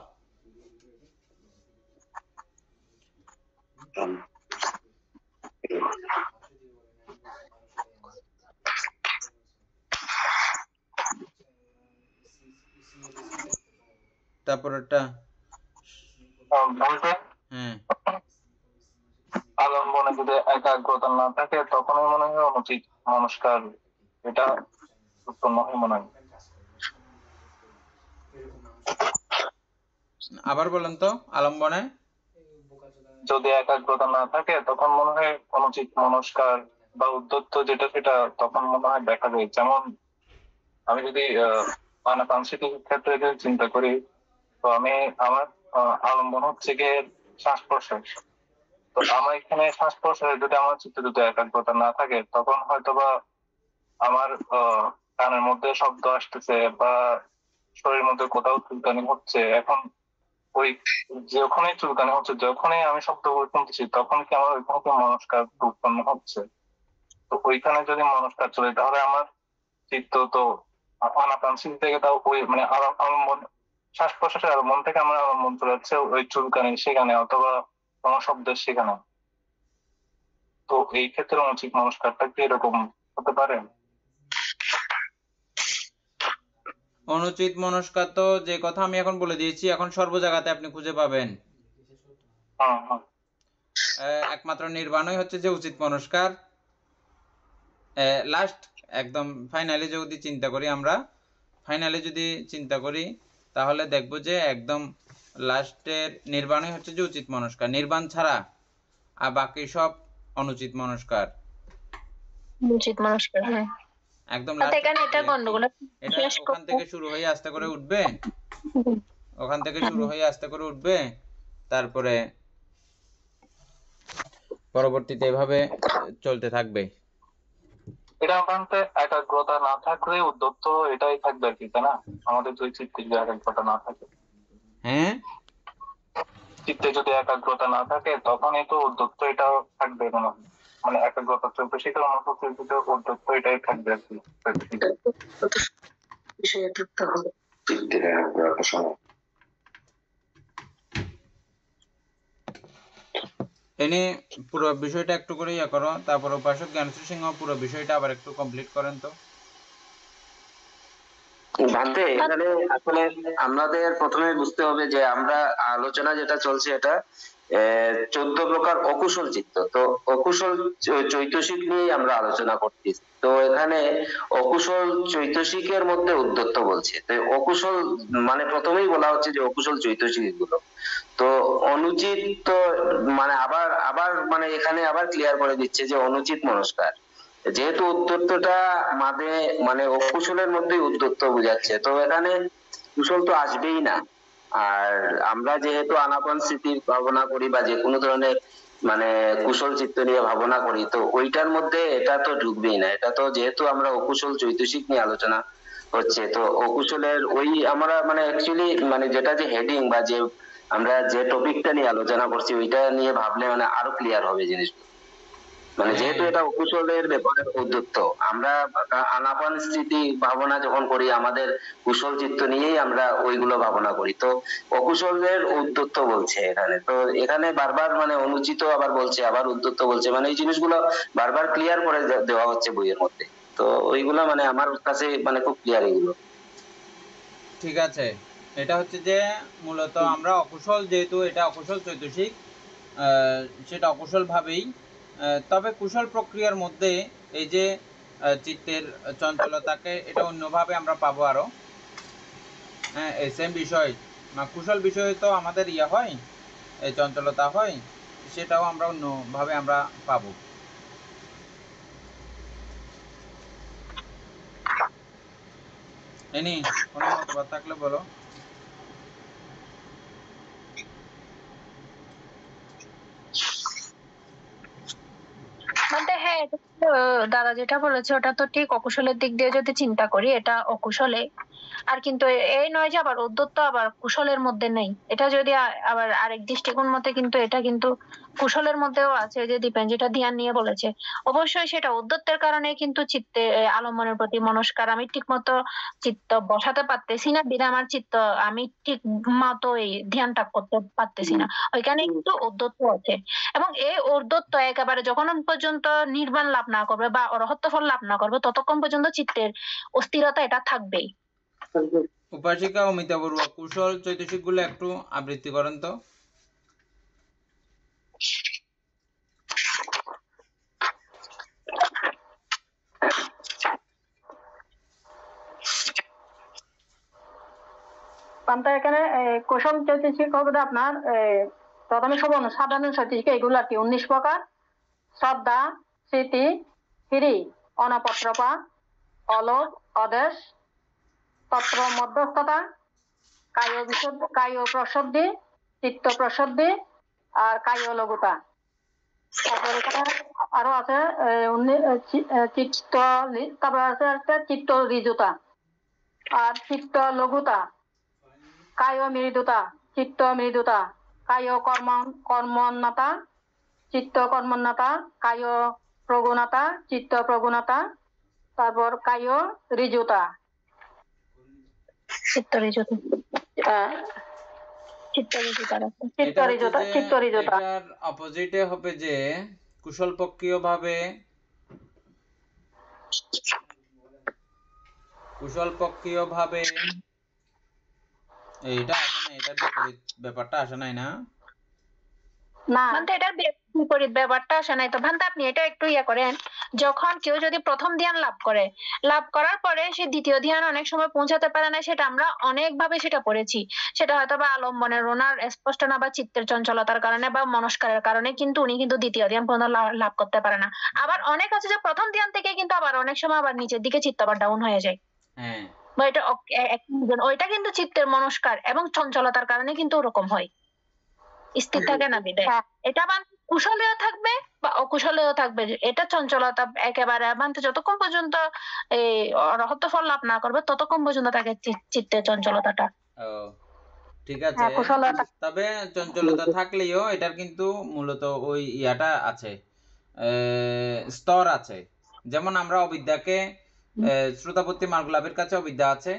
তারপরটা হ্যাঁ আলম্বনে যদি একাগ্রতা না থাকে তখনই মনে হয় অনুচিত মনস্কার এটা উৎপন্ন হয় মনে হয়। আবার বলেন তো, আলম্বনে যদি একাগ্রতা না থাকে তখন মনে হয় অনুচিত মনস্কার বা উদ্যত্ত যেটা সেটা তখন মনে হয় দেখা যায়। যেমন আমি যদি আনাপানসিটির ক্ষেত্রে যদি চিন্তা করি, তো আমার আলম্বন হচ্ছে গিয়ে শ্বাস প্রশ্বাস। তো আমার এখানে শ্বাস প্রশ্বাসে যদি আমার চিত্তে যদি একাগ্রতা না থাকে তখন হয়তোবা আমার কানের মধ্যে শব্দ আসতেছে বা শরীরের মধ্যে কোথাও চুলকানি হচ্ছে। এখন ওই যখনই চুলকানি হচ্ছে, যখনই আমি শব্দগুলো শুনতেছি, তখন কি আমার ওইখানে কি মনস্কার উৎপন্ন হচ্ছে? তো ওইখানে যদি মনস্কার চলে তাহলে আমার চিত্ত তো আনাপানসিক থেকে তাও ওই মানে আলম্বন শ্বাস প্রশ্বাসের আলম্বন থেকে আমার আলম্বন চলে যাচ্ছে ওই চুলকানি সেখানে অথবা কোনো শব্দের সেখানে। তো এই ক্ষেত্রে অনুচিত মনস্কারটা কি এরকম হতে পারে? অনুচিত মনস্কার তো যে কথা আমি এখন বলে দিয়েছি, এখন সর্ব জায়গাতে আপনি খুঁজে পাবেন। একমাত্র নির্বাণই হচ্ছে যে উচিত মনস্কার। লাস্ট একদম ফাইনালি যদি চিন্তা করি, আমরা ফাইনালি যদি চিন্তা করি তাহলে দেখব যে একদম লাস্টের নির্বাণই হচ্ছে যে উচিত মনস্কার। নির্বাণ ছাড়া আর বাকি সব অনুচিত মনস্কার। উচিত মনস্কার হ্যাঁ একদম এখানে এটা গন্ডগোল। এটা ওখান থেকে শুরু হয়ে আস্তে করে উঠবে, ওখান থেকে শুরু হয়ে আস্তে করে উঠবে, তারপরে পরবর্তীতে এভাবে চলতে থাকবে। এটা আমাদের একাগ্রতা না থাকলে উদ্যত্ত এটাই থাকবে আর কি, তাই না? আমাদের যদি চিত্তে যদি একাগ্রতা না থাকে, হ্যাঁ চিত্তে যদি একাগ্রতা না থাকে তখনই তো উদ্যত্ত এটাও থাকবে। মানে একাগ্রতা চলবে সেটা অনুপস্থিত উদ্যত্ত এটাই থাকবে আর কি। বিষয়ে থাকতে হবে চিত্তের একাগ্রতা সময়। এনে পুরো বিষয়টা একটু করে ইয়া করো, তারপর উপাসক জ্ঞানশ্রী সিংহ পুরো বিষয়টা আবার একটু কমপ্লিট করেন তো। ভান্তে এখানে আসলে আমাদের প্রথমে বুঝতে হবে যে আমরা আলোচনা যেটা চলছে এটা 14 প্রকার অকুশল চিত্ত। তো অকুশল চৈতসিক নিয়ে আমরা আলোচনা করছি। তো এখানে অকুশল চৈতসিকের মধ্যে উদ্যত্ত বলছে। তো অকুশল মানে প্রথমেই বলা হচ্ছে যে অকুশল চৈতসিক গুলো। তো অনুচিত তো মানে আবার মানে এখানে আবার ক্লিয়ার করে দিচ্ছে যে অনুচিত মনস্কার, যেহেতু উদ্যত্তটা মানে অকুশলের মধ্যেই উদ্যত্ত বোঝাচ্ছে, তো এখানে কুশল তো আসবেই না। আর আমরা যেহেতু আনাপান স্মৃতির ভাবনা করি বা যে কোনো ধরনের মানে কুশল চিত্ত নিয়ে ভাবনা করি, তো ওইটার মধ্যে এটা তো ঢুকবেই না। এটা তো যেহেতু আমরা অকুশল চৈতসিক নিয়ে আলোচনা হচ্ছে, তো অকুশলের ওই আমরা মানে অ্যাকচুয়ালি মানে যেটা যে হেডিং বা যে আমরা যে টপিকটা নিয়ে আলোচনা করছি ওইটা নিয়ে ভাবলে মানে আরো ক্লিয়ার হবে জিনিসটা। মানে যেহেতু এটা অকুশলের ব্যাপারে উদ্যুক্ত, আমরা আনাপান স্থিতি ভাবনা যখন করি আমাদের কুশল চিত্ত নিয়েই আমরা ওইগুলো ভাবনা করি। তো অকুশলের উদ্যুক্ত বলছে এখানে, তো এখানে বারবার মানে অনুচিত আবার বলছে, আবার উদ্যুক্ত বলছে, মানে এই জিনিসগুলো বারবার ক্লিয়ার করে দেওয়া হচ্ছে বইয়ের মধ্যে। তো ওইগুলো মানে আমার কাছে মানে খুব ক্লিয়ার এগুলো। ঠিক আছে, এটা হচ্ছে যে মূলত আমরা অকুশল, যেহেতু এটা অকুশল চৈতসিক, সেটা অকুশল ভাবেই, তবে কুশল প্রক্রিয়ার মধ্যে এই যে চিত্তের চঞ্চলতাকে এটা অন্যভাবে আমরা পাবো আরো। হ্যাঁ, এই সেম বিষয় কুশল বিষয়ে তো আমাদের ইয়ে হয়, এই চঞ্চলতা হয়, সেটাও আমরা অন্যভাবে আমরা পাবো। এনি কোনো মতবাদ থাকলে বলো। মানে হ্যাঁ, এটা তো, দাদা যেটা বলেছে ওটা তো ঠিক। অকুশলের দিক দিয়ে যদি চিন্তা করি এটা অকুশলে, আর কিন্তু এই নয় যে আবার উদ্যত্ত আবার কুশলের মধ্যে নেই। এটা যদি আবার আরেক দৃষ্টিকোণ মতে কিন্তু এটা কিন্তু কুশলের মধ্যেও আছে, যে দীপেন যেটা ধ্যান নিয়ে বলেছে। অবশ্যই সেটা উদ্যত্তের কারণে কিন্তু চিত্তে আলম্বনের প্রতি মনস্কার আমি ঠিক মতো চিত্ত বসাতে পারতেছি না, বিধা আমার চিত্ত আমি ঠিক মতো এই ধ্যানটা করতে পারতেছি না, ওইখানে কিন্তু উদ্যত্ত আছে। এবং এই ঔর্ধ্বত্ব একেবারে যখন পর্যন্ত নির্বাণ লাভ না করবে বা অরহত্ব ফল লাভ না করবে ততক্ষণ পর্যন্ত চিত্তের অস্থিরতা এটা থাকবেই। উপাসিকা অমিতা বড়ুয়া, কুশল চৈতসিক গুলো একটু আবৃত্তি করেন তো। পান্তা এখানে কুশল চৈতসিক হবে আপনার প্রথমে সাধারণ চৈতসিক এগুলো আর কি 19 প্রকার: শ্রদ্ধা, স্মৃতি, হিরি, অনপত্রপা, অলোক, অদেশ, তত্র মধ্যস্থতা, কায় প্রসদ্ধি, চিত্ত প্রসদ্ধি, আর কায় লঘুতা। তারপর এখানে আরো আছে চিত্ত, তারপর আছে চিত্ত ঋজুতা, আর চিত্ত লঘুতা, কায় মৃদুতা, চিত্ত মৃদুতা, কায় কর্মণ্যতা, চিত্ত কর্মণ্যতা, কায় প্রগুণতা, চিত্ত প্রগুণতা, তারপর কায় ঋজুতা। চিত্ত ঋজুতা, চিত্ত ঋজুতা, চিত্ত ঋজুতা, চিত্ত ঋজুতা। এটার অপোজিটে হবে যে কুশল পক্ষীয় ভাবে, কুশল পক্ষীয় ভাবে এইটা আসে না, এটার বিপরীত ব্যাপারটা আসে নাই না? না, ভান্তা এটার বিপরীত ব্যাপারটা আসে নাই তো। ভান্তা আপনি এটা একটু ইয়ে করেন, যখন কেউ যদি প্রথম ধ্যান লাভ করে, লাভ করার পরে সে দ্বিতীয় ধ্যান অনেক সময় পৌঁছাতে পারে না, সেটা আমরা অনেক ভাবে সেটা পড়েছি। সেটা হয়তো বা আলম্বনের ওনার স্পষ্ট না, বা চিত্তের চঞ্চলতার কারণে, বা মনস্কারের কারণে কিন্তু উনি কিন্তু দ্বিতীয় ধ্যান পর্যন্ত লাভ করতে পারে না। আবার অনেক আছে যে প্রথম ধ্যান থেকে কিন্তু আবার অনেক সময় আবার নিচের দিকে চিত্ত আবার ডাউন হয়ে যায়। হ্যাঁ, বা এটা ওইটা কিন্তু চিত্তের মনস্কার এবং চঞ্চলতার কারণে কিন্তু ওরকম হয়, স্থির থাকে না বিদায়। এটা কুশলেও থাকবে বা অকুশলেও থাকবে, এটা চঞ্চলতা একেবারে মানতে যতক্ষণ পর্যন্ত এই রহত্য ফল লাভ না করবে ততক্ষণ পর্যন্ত তাকে চিত্তের চঞ্চলতাটা। ও ঠিক আছে, তবে চঞ্চলতা থাকলেও এটার কিন্তু মূলত ওই ইয়াটা আছে, স্তর আছে। যেমন আমরা অবিদ্যাকে শ্রোতাপত্তি মার্গ লাভের কাছে অবিদ্যা আছে,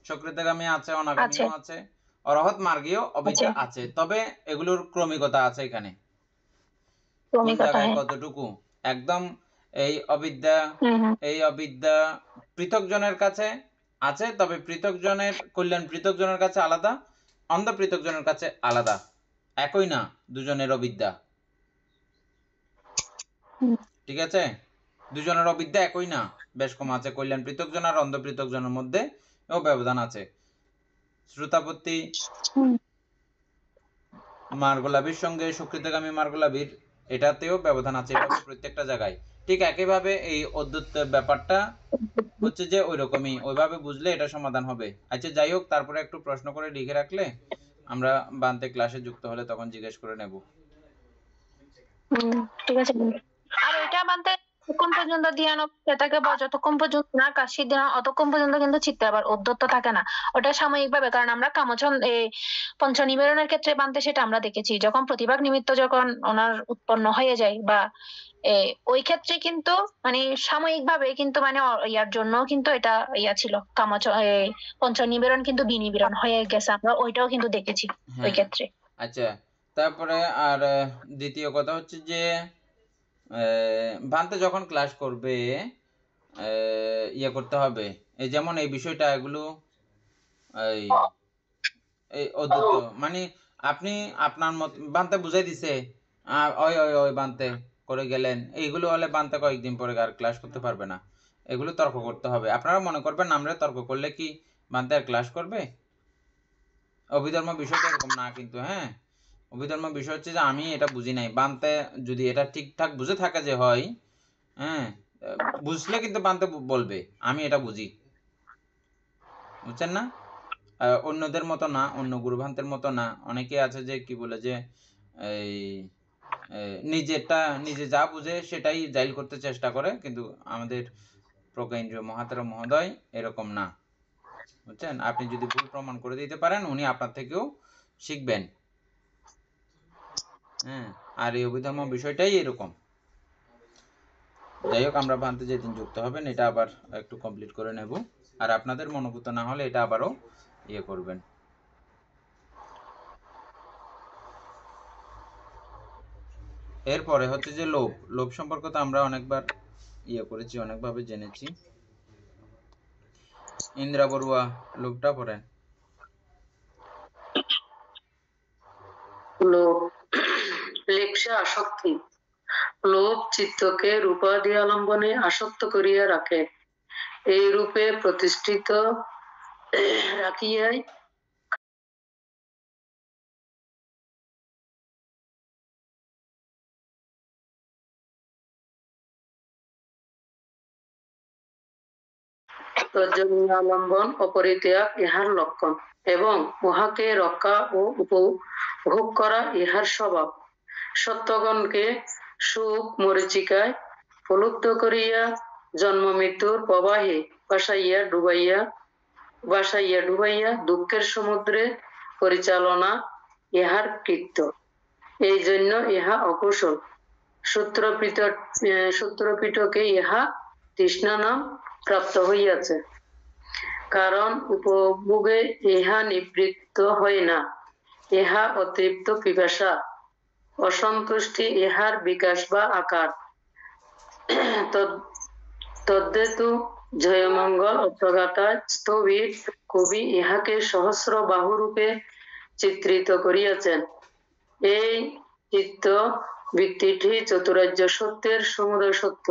সক্রিয়তাগামী আছে, অনাগামীও আছে, অরহৎ মার্গীয় অবিদ্যা আছে, তবে এগুলোর ক্রমিকতা আছে এখানে, কোন জায়গায় কতটুকু। একদম এই অবিদ্যা পৃথক জনের কাছে আছে, তবে পৃথক জনের কল্যাণ পৃথক জনের কাছে আলাদা, অন্ধ পৃথক জনের কাছে আলাদা, একই না দুজনের অবিদ্যা। ঠিক আছে, দুজনের অবিদ্যা একই না, বেশ কম আছে। কল্যাণ পৃথক জন আর অন্ধ পৃথক জনের মধ্যে ও ব্যবধান আছে। শ্রোতাপত্তি মার্গলাভীর সঙ্গে সুকৃতগামী মার্গলাভীর এটাতেও ব্যবধান আছে, এভাবে প্রত্যেকটা জায়গায়। ঠিক একইভাবে এই অদ্বৈতের ব্যাপারটা হচ্ছে যে ওই রকমই, ওইভাবে বুঝলে এটা সমাধান হবে। আচ্ছা যাই হোক, তারপরে একটু প্রশ্ন করে লিখে রাখলে আমরা বান্তে ক্লাসে যুক্ত হলে তখন জিজ্ঞেস করে নেব। ঠিক আছে বন্ধু। আর ওইটা বানতে যতক্ষণ পর্যন্ত ধ্যান সেটাকে যতক্ষণ পর্যন্ত না কাশি দেওয়া অতক্ষণ পর্যন্ত কিন্তু চিত্তে আবার উদ্ধত্ত থাকে না। ওটা সাময়িক ভাবে, কারণ আমরা কামচন এই পঞ্চ নিবারণের ক্ষেত্রে বানতে সেটা আমরা দেখেছি, যখন প্রতিভাগ নিমিত্ত যখন ওনার উৎপন্ন হয়ে যায় বা ওই ক্ষেত্রে কিন্তু মানে সাময়িক ভাবে কিন্তু মানে ইয়ার জন্য কিন্তু এটা ইয়া ছিল কামচ পঞ্চ নিবারণ কিন্তু বিনিবিরণ হয়ে গেছে, আমরা ওইটাও কিন্তু দেখেছি ওই হ্যাঁ ক্ষেত্রে। আচ্ছা, তারপরে আর দ্বিতীয় কথা হচ্ছে যে ভান্তে যখন ক্লাস করবে ইয়ে করতে হবে, এই যেমন এই বিষয়টা এগুলো এই এই অদ্ভুত মানে আপনি আপনার মত বানতে বুঝাই দিছে ওই ওই ওই বানতে করে গেলেন, এইগুলো হলে বানতে কয়েকদিন পরে আর ক্লাস করতে পারবে না। এগুলো তর্ক করতে হবে। আপনারা মনে করবেন আমরা তর্ক করলে কি বানতে আর ক্লাস করবে? অভিধর্ম বিষয়টা এরকম না কিন্তু। হ্যাঁ, অভিধর্ম বিষয় হচ্ছে যে আমি এটা বুঝি নাই, বানতে যদি এটা ঠিকঠাক বুঝে থাকে যে হয়, হ্যাঁ, বুঝলে কিন্তু বানতে বলবে আমি এটা বুঝি, বুঝছেন না? অন্যদের মতো না, অন্য গুরুভান্তের মতো না। অনেকে আছে যে কি বলে যে এই নিজেরটা নিজে যা বুঝে সেটাই জাইল করতে চেষ্টা করে, কিন্তু আমাদের প্রজ্ঞেন্দ্র মহাতেরা মহোদয় এরকম না, বুঝছেন? আপনি যদি ভুল প্রমাণ করে দিতে পারেন উনি আপনার থেকেও শিখবেন। হ্যাঁ, আর এই অভিধর্ম বিষয়টাই এরকম। যাই হোক, আমরা ভান্তে যেদিন যুক্ত হবেন এটা আবার একটু কমপ্লিট করে নেব, আর আপনাদের মনোভূত না হলে এটা আবারও ইয়ে করবেন। এরপরে হচ্ছে যে লোভ। লোভ সম্পর্কে তো আমরা অনেকবার ইয়ে করেছি, অনেকভাবে জেনেছি। ইন্দ্রা বড়ুয়া লোভটা পড়েন। লোভ, লিপ্সা আসক্তি। লোভ চিত্তকে রূপাদি আলম্বনে আসক্ত করিয়া রাখে, এই রূপে প্রতিষ্ঠিত রাখিয়াই আলম্বন অপরিত্যাগ ইহার লক্ষণ, এবং উহাকে রক্ষা ও উপভোগ করা ইহার স্বভাব। সত্যগণকে সুখ মরীচিকায় প্রলুব্ধ করিয়া জন্ম মৃত্যুর প্রবাহে বাসাইয়া ডুবাইয়া দুঃখের সমুদ্রে পরিচালনা ইহার কৃত্য। এই জন্য ইহা অকুশল। সূত্রপিটকে ইহা তৃষ্ণা নাম প্রাপ্ত হইয়াছে, কারণ উপভোগে ইহা নিবৃত্ত হয় না। ইহা অতৃপ্ত পিপাসা, অসন্তুষ্টি ইহার বিকাশ বা আকার। তদ্হেতু জয়মঙ্গল অপ্রঘাতায় স্থবির কবি ইহাকে সহস্র বাহুরূপে চিত্রিত করিয়াছেন। এই চিত্ত বৃত্তিটি চতুরার্য সত্যের সমুদয় সত্য।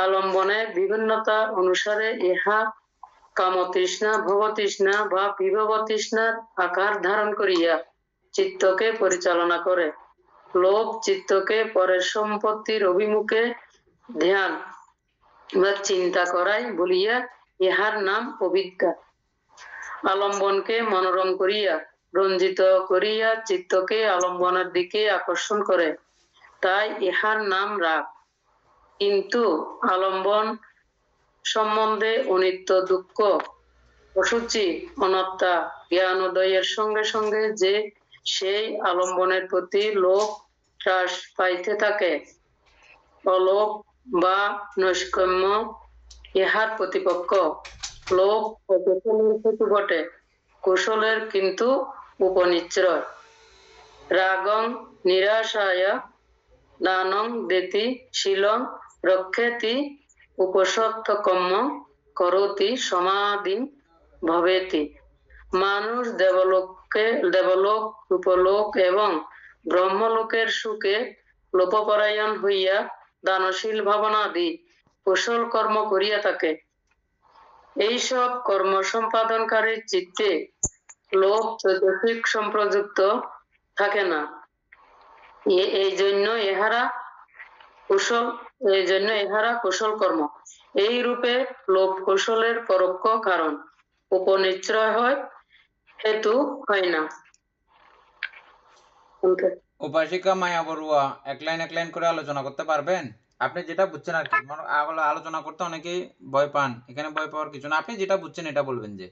আলম্বনের বিভিন্নতা অনুসারে ইহা কামতৃষ্ণা, ভবতৃষ্ণা বা বিভবতৃষ্ণার আকার ধারণ করিয়া চিত্তকে পরিচালনা করে। লোভ চিত্তকে পরের সম্পত্তির অভিমুখে ধ্যান বা চিন্তা করায় বলিয়া ইহার নাম অবিদ্যা। আলম্বনকে মনোরম করিয়া রঞ্জিত করিয়া চিত্তকে আলম্বনের দিকে আকর্ষণ করে, তাই ইহার নাম রাগ। কিন্তু আলম্বন সম্বন্ধে অনিত্য, দুঃখ, অসুচি, অনাত্মা জ্ঞানোদয়ের সঙ্গে সঙ্গে যে সেই আলম্বনের প্রতি লোভ হ্রাস পাইতে থাকে, অলোভ বা নৈষ্কম্য ইহার প্রতিপক্ষ। লোভ অকুশলের হেতু বটে, কুশলের কিন্তু উপনিশ্রয়। রাগং নিরাশায় দানং দেতি শীলং রক্ষেতি উপসত্তকম্ম করতি সমাধিং ভবেতি। মানুষ দেবলোক, রূপলোক এবং ব্রহ্মলোকের সুখে লোপপরায়ণ হইয়া দানশীল ভাবনাদি কুশল কর্ম করিয়া থাকে। এইসব কর্ম সম্পাদনকারীর চিত্তে লোভ চৈতসিক সম্প্রযুক্ত থাকে না। এই জন্য ইহারা কুশল কর্ম। এই রূপে লোভ কুশলের পরোক্ষ কারণ, উপনিশ্রয় হয়, হেতু হয় না। উপাসিকা মায়া বড়ুয়া এক লাইন করে আলোচনা করতে পারবেন? আপনি যেটা বুঝছেন আর কি, আলোচনা করতে অনেকেই ভয় পান, এখানে ভয় পাওয়ার কিছু না। আপনি যেটা বুঝছেন এটা বলবেন, যে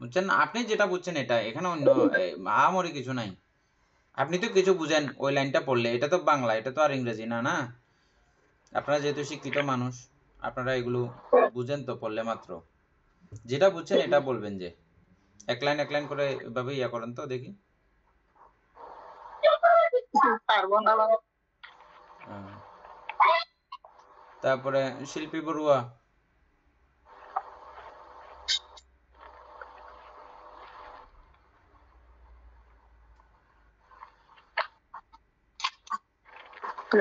বুঝছেন, আপনি যেটা বুঝছেন এটা, এখানে অন্য মহামরি কিছু নাই। আপনি তো কিছু বুঝেন ওই লাইনটা পড়লে, এটা তো বাংলা, এটা তো আর ইংরেজি না। না, আপনারা যেহেতু শিক্ষিত মানুষ, আপনারা এগুলো বুঝেন তো পড়লে মাত্র। যেটা বুঝছেন এটা বলবেন, যে এক লাইন করে এভাবে ইয়া করেন তো দেখি। তারপরে শিল্পী বড়ুয়া,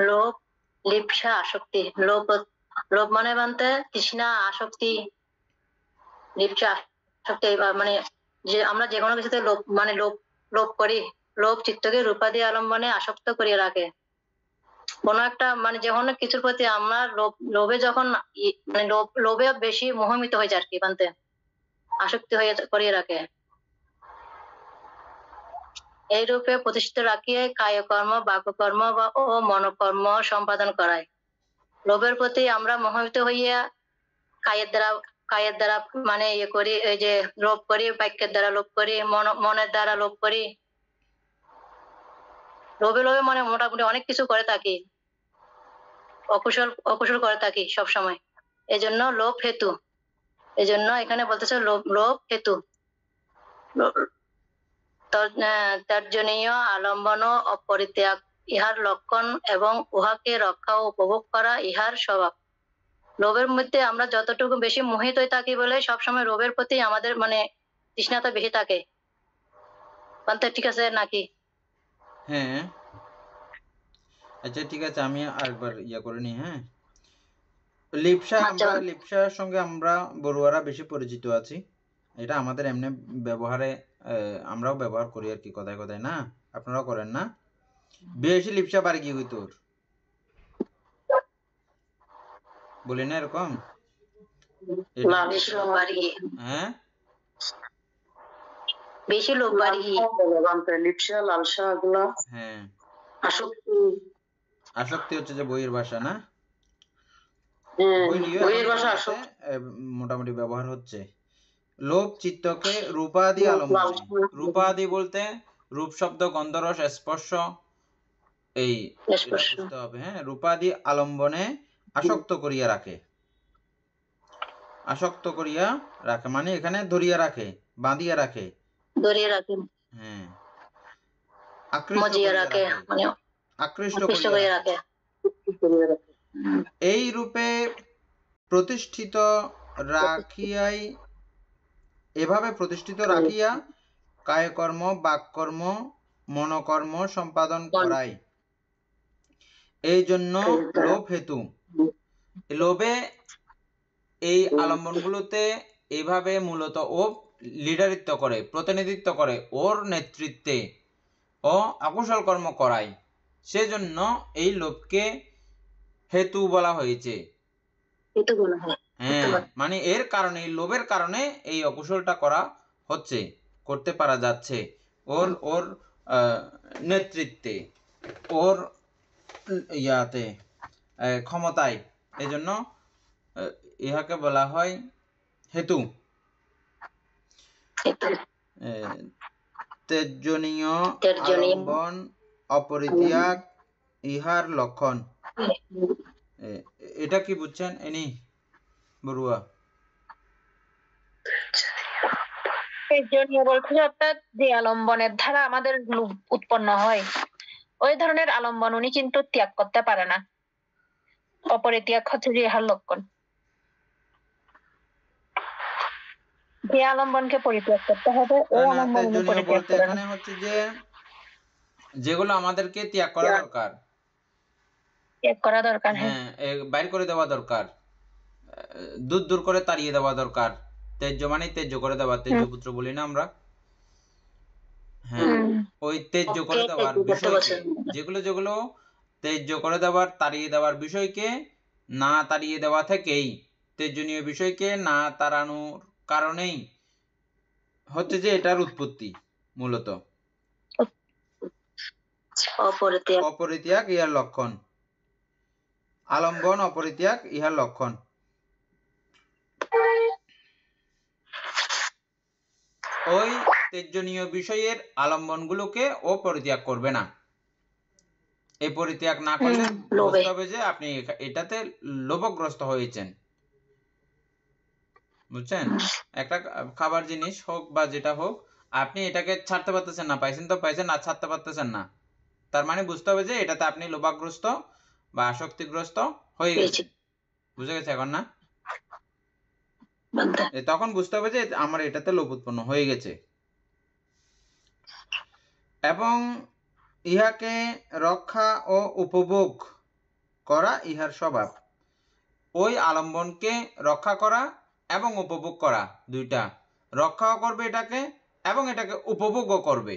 লোভ, লিপ্সা, আসক্তি। লোভ লোভ মানে বানতে তৃষ্ণা, আসক্তি, লিপ্সা, আসক্তি। মানে যে আমরা যে কোনো কিছুতে লোভ মানে লোভ লোভ করি। লোভ চিত্তকে রূপাদি আলম্বনে আসক্ত করিয়ে রাখে। কোনো একটা মানে যে কোনো কিছুর প্রতি আমরা লোভে যখন মানে লোভে বেশি মোহিত হয়ে যায় আর কি, বানতে আসক্তি হয়ে করিয়ে রাখে। এই রূপে প্রতিষ্ঠিত রাখিয়ে কায়কর্ম, বাক্যকর্ম ও মনোকর্ম সম্পাদন করায়। লোভের প্রতি আমরা মোহিত হইয়া কায়ের দ্বারা মানে ইয়ে করি, এই যে লোভ করি, বাক্যের দ্বারা লোভ করি, মনের দ্বারা লোভ করি। লোভে লোভে মানে মোটামুটি অনেক কিছু করে থাকি, অকুশল করে থাকি সব সময়। এজন্য লোভ হেতু। এজন্য এখানে বলতেছে লোভ হেতু। তর্জনীয় আলম্বন ও অপরিত্যাগ ইহার লক্ষণ এবং উহাকে রক্ষা ও উপভোগ করা ইহার স্বভাব। লোভের মধ্যে আমরা যতটুকু বেশি মোহিত হয়ে থাকি বলে সবসময় লোভের প্রতি আমাদের মানে তৃষ্ণাটা বেশি থাকে। ঠিক আছে নাকি? হ্যাঁ, আচ্ছা ঠিক আছে, আমি আরেকবার ইয়া করে নি। হ্যাঁ, লিপসার সঙ্গে আমরা বড়ুয়ারা বেশি পরিচিত আছি। এটা আমাদের এমনি ব্যবহারে আমরাও ব্যবহার করি আর কি, কথায় কথায়। না, আপনারাও করেন না? বেশি লিপসা বাড়ি কি তোর বলি না এরকম? হ্যাঁ, বেশি লোভ বাড়ি লিপসা, লালসা এগুলো। হ্যাঁ, আসক্তি হচ্ছে যে বইয়ের ভাষা, না? বইয়ের ভাষা মোটামুটি ব্যবহার হচ্ছে। লোভ চিত্তকে রূপাদি আলম্বনে, রূপাদি বলতে রূপ, শব্দ, গন্ধরস, স্পর্শ, এই বুঝতে হবে। হ্যাঁ, রূপাদি আলম্বনে আসক্ত করিয়া রাখে। আসক্ত করিয়া রাখে মানে এখানে ধরিয়া রাখে, বাঁধিয়া রাখে, ধরিয়া রাখে। হ্যাঁ, আকৃষ্ট করিয়া রাখে। এই রূপে প্রতিষ্ঠিত রাখিয়াই, এভাবে প্রতিষ্ঠিত রাখিয়া কায়কর্ম, বাক্যকর্ম, মনোকর্ম সম্পাদন করায়। এই জন্য লোভ হেতু। লোভে এই আলম্বনগুলোতে এভাবে মূলত ও লিডারিত্ব করে, প্রতিনিধিত্ব করে, ওর নেতৃত্বে ও অকুশল কর্ম করায়। সেজন্য এই লোভকে হেতু বলা হয়েছে। হ্যাঁ, মানে এর কারণে, লোভের কারণে এই অকুশলটা করা হচ্ছে, করতে পারা যাচ্ছে ওর নেতৃত্বে, ওর ইয়াতে, ক্ষমতায়। এই জন্য ইহাকে বলা হয় হেতু। তেজনীয় আলম্বন অপরিত্যাগ ইহার লক্ষণ। এটা কি বুঝছেন এনি বড়ুয়া? তেজনীয় বলতে অর্থাৎ যে আলম্বনের দ্বারা আমাদের লোভ উৎপন্ন হয়, ওই ধরনের আলম্বন উনি কিন্তু ত্যাগ করতে পারে না। অপরিত্যাগ হচ্ছে যে ইহার লক্ষণ। যে আলম্বনকে পরিত্যাগ করতে হবে, ওই আলম্বন উনি পরিত্যাগ করেন। এখানে হচ্ছে যে যেগুলো আমাদেরকে ত্যাগ করা দরকার, হ্যাঁ, বাইর করে দেওয়া দরকার, দূর করে তাড়িয়ে দেওয়া দরকার। তেজ্য মানে তেজ্য করে দেওয়া, তেজ্য পুত্র বলি না আমরা? হ্যাঁ, ওই তেজ্য করে দেওয়ার বিষয়কে, যেগুলো তেজ্য করে দেওয়ার, তাড়িয়ে দেওয়ার বিষয়কে, না তাড়িয়ে দেওয়া থেকেই, তেজনীয় বিষয়কে না তাড়ানোর কারণেই হচ্ছে যে এটার উৎপত্তি মূলত। অপরিত্যাগ অপরিত্যাগ ইহার লক্ষণ। আলম্বন অপরিত্যাগ ইহার লক্ষণ। ওই ত্যাজ্যনীয় বিষয়ের আলম্বনগুলোকে ও পরিত্যাগ করবে না। এই পরিত্যাগ না করলে লোভে বুঝতে হবে যে আপনি এটাতে লোভগ্রস্ত হয়েছেন। বুঝছেন? একটা খাবার জিনিস হোক বা যেটা হোক, আপনি এটাকে ছাড়তে পারতেছেন না, পাইছেন তো পাইছেন, আর ছাড়তে পারতেছেন না, তার মানে বুঝতে হবে যে এটাতে আপনি লোভাগ্রস্ত বা আসক্তিগ্রস্ত হয়ে পেয়েছি গেছেন। বুঝে গেছে এখন না? বান্দা। তখন বুঝতে হবে যে আমার এটাতে লোভ উৎপন্ন হয়ে গেছে। এবং ইহাকে রক্ষা ও উপভোগ করা ইহার স্বভাব। ওই আলম্বনকে রক্ষা করা এবং উপভোগ করা, দুইটা। রক্ষাও করবে এটাকে এবং এটাকে উপভোগও করবে।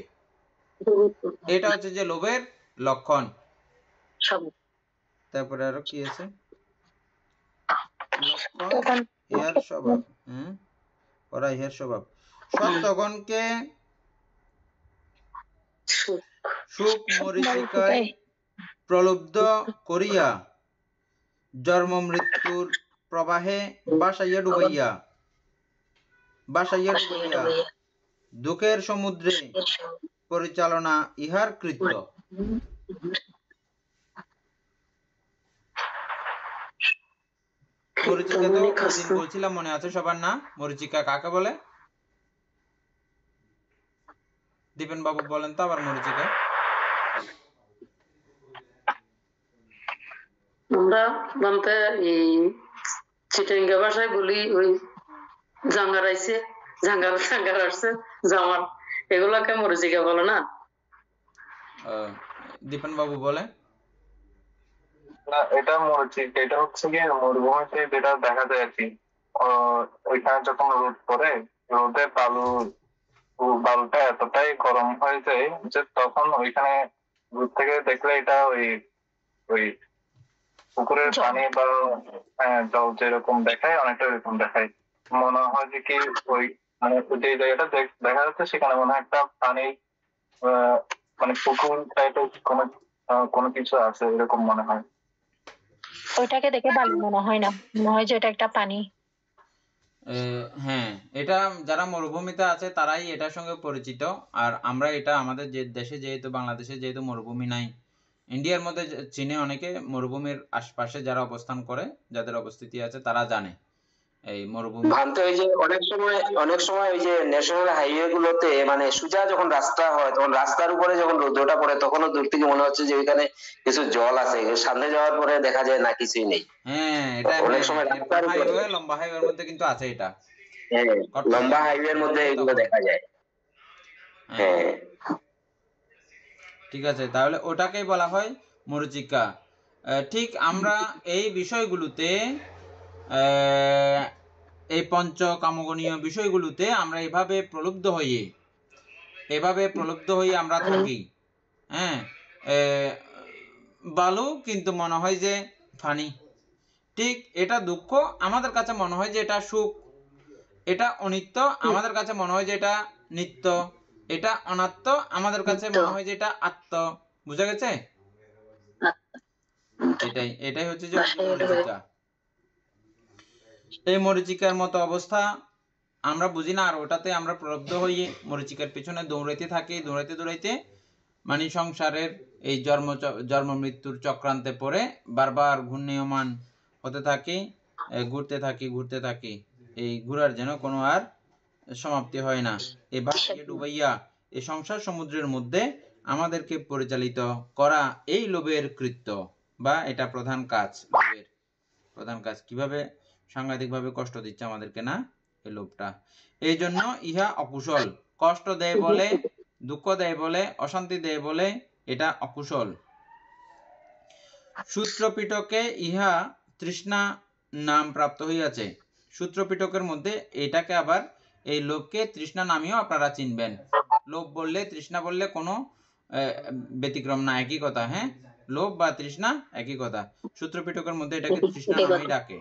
এটা হচ্ছে যে লোভের লক্ষণ। সব তারপরে আরো কি আছে? লক্ষণ তখন ইহার স্বভাব। করা ইহার স্বভাব। সত্যগণকে সুখ সুখ মরীচিকায় প্রলুব্ধ করিয়া জন্ম মৃত্যুর প্রবাহে বাসাইয়া ডুবাইয়া দুঃখের সমুদ্রে পরিচালনা ইহার কৃত্য। মরীচিকা তো ওইদিন বলছিলাম, মনে আছে সবার না? মরীচিকা কাকে বলে? দীপেন বাবু বলেন তো আবার মরীচিকা। আমরা বলতে এই চিটাঙ্গা ভাষায় বলি ওই জাঙ্গার আইছে, জাঙ্গার আসছে, জামার, এগুলাকে মরিচিকা বলে না? দীপেন বাবু বলে না, এটা মরুচিকা, এটা হচ্ছে গিয়ে মরুভূমিতে যেটা দেখা যায় আর কি। ওইখানে যখন রোদ পড়ে, রোদে বালুটা এতটাই গরম হয়ে যায় যে তখন ওইখানে দূর থেকে দেখলে এটা ওই ওই পুকুরের পানি বা জল যেরকম দেখায়, অনেকটা এরকম দেখায়। মনে হয় যে কি ওই মানে যে জায়গাটা দেখা যাচ্ছে সেখানে মনে হয় একটা পানি মানে পুকুর টাইপের কোনো কিছু আছে, এরকম মনে হয়। ওইটাকে দেখে বালি মনে হয় না, মনে হয় যে এটা একটা পানি। হ্যাঁ, এটা যারা মরুভূমিতে আছে তারাই এটার সঙ্গে পরিচিত। আর আমরা এটা আমাদের যে দেশে, যেহেতু বাংলাদেশে যেহেতু মরুভূমি নাই, ইন্ডিয়ার মধ্যে চীনে অনেকে মরুভূমির আশপাশে যারা অবস্থান করে, যাদের অবস্থিতি আছে, তারা জানে এই মরুভূমি। ভান্তে ওই যে অনেক সময় ওই যে ন্যাশনাল হাইওয়ে গুলোতে মানে সোজা যখন রাস্তা হয়, তখন রাস্তার উপরে যখন রোদটা পড়ে তখনও দূর থেকে মনে হচ্ছে যে ওইখানে কিছু জল আছে, সামনে যাওয়ার পরে দেখা যায় না, কিছুই নেই। হ্যাঁ, এটা অনেক সময় রাস্তার উপরে, লম্বা হাইওয়ের মধ্যে কিন্তু আছে এটা। হ্যাঁ, লম্বা হাইওয়ের মধ্যে এগুলো দেখা যায়। হ্যাঁ, ঠিক আছে, তাহলে ওটাকেই বলা হয় মরুচিকা। ঠিক আমরা এই বিষয়গুলোতে, এই পঞ্চকামগণীয় বিষয়গুলোতে আমরা এভাবে প্রলুব্ধ হয়ে আমরা থাকি। হ্যাঁ, বালু কিন্তু মনে হয় যে ফানি। ঠিক এটা দুঃখ, আমাদের কাছে মনে হয় যে এটা সুখ। এটা অনিত্য, আমাদের কাছে মনে হয় যে এটা নিত্য। এটা অনাত্ম, আমাদের কাছে মনে হয় যে এটা আত্ম। বুঝা গেছে? এটাই হচ্ছে যে মরীচিকা। এই মরীচিকার মতো অবস্থা আমরা বুঝি না, আর ওটাতে আমরা প্রলুব্ধ হয়ে মরীচিকার পিছনে দৌড়াইতে থাকি, দৌড়াইতে মানে সংসারের এই জন্ম মৃত্যুর চক্রান্তে পড়ে বারবার ঘূর্ণীয়মান হতে থাকি, ঘুরতে থাকি। এই ঘোরার যেন কোনো আর সমাপ্তি হয় না। এবার ডুবাইয়া এই সংসার সমুদ্রের মধ্যে আমাদেরকে পরিচালিত করা এই লোভের কৃত্য, বা এটা প্রধান কাজ। লোভের প্রধান কাজ কিভাবে সাংঘাতিকভাবে কষ্ট দিচ্ছে আমাদেরকে না, এই লোভটা। এই জন্য ইহা অকুশল। কষ্ট দেয় বলে, দুঃখ দেয় বলে, অশান্তি দেয় বলে এটা অকুশল। সূত্রপিটকে ইহা তৃষ্ণা নাম প্রাপ্ত হইয়াছে। সূত্রপিটকের মধ্যে এটাকে আবার, এই লোভকে তৃষ্ণা নামেও আপনারা চিনবেন। লোভ বললে, তৃষ্ণা বললে কোনো ব্যতিক্রম না, একই কথা। হ্যাঁ, লোভ বা তৃষ্ণা একই কথা। সূত্রপিটকের মধ্যে এটাকে তৃষ্ণা নামেই ডাকে,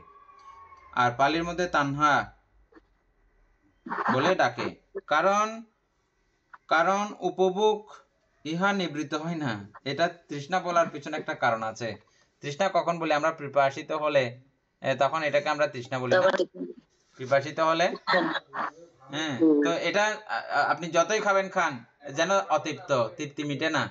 আর পালির মধ্যে তানহা বলে ডাকে। কারণ উপভোগ ইহা নিবৃত্ত হয় না। এটা তৃষ্ণা বলার পিছনে একটা কারণ আছে। তৃষ্ণা কখন বলি? আমরা পিপাসিত হলে তখন এটাকে আমরা তৃষ্ণা বলি না? পিপাসিত হলে, হ্যাঁ। তো এটা আপনি যতই খাবেন খান, যেন অতৃপ্ত, তৃপ্তি মিটে না।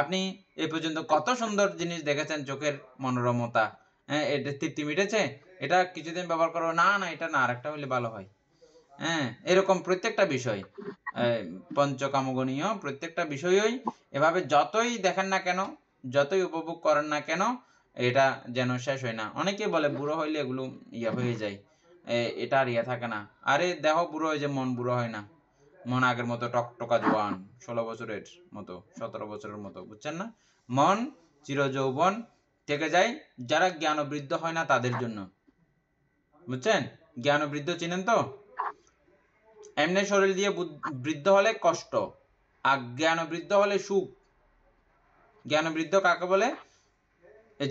আপনি এ পর্যন্ত কত সুন্দর জিনিস দেখেছেন, চোখের মনোরমতা, হ্যাঁ, এটা তৃপ্তি মিটেছে? এটা কিছুদিন ব্যবহার করো, না না এটা না, আরেকটা হলে ভালো হয়। হ্যাঁ, এরকম প্রত্যেকটা বিষয়, পঞ্চকামগণীয় প্রত্যেকটা বিষয়ই এভাবে যতই দেখেন না কেন, যতই উপভোগ করেন না কেন, এটা যেন শেষ হয় না। অনেকে বলে বুড়ো হইলে এগুলো ইয়ে হয়ে যায়, এটা আর ইয়ে থাকে না। আরে দেহ বুড়ো হয়ে যে মন বুড়ো হয় না। মন আগের মতো টকটকা জোয়ান, 16 বছরের মতো, 17 বছরের মতো, বুঝছেন না? মন চির যৌবন থেকে যায় যারা জ্ঞানবৃদ্ধ হয় না তাদের জন্য, বুঝছেন? জ্ঞানবৃদ্ধ চিনেন তো? এমনি শরীর দিয়ে বৃদ্ধ হলে কষ্ট, আর জ্ঞানবৃদ্ধ হলে সুখ। জ্ঞানবৃদ্ধ কাকে বলে?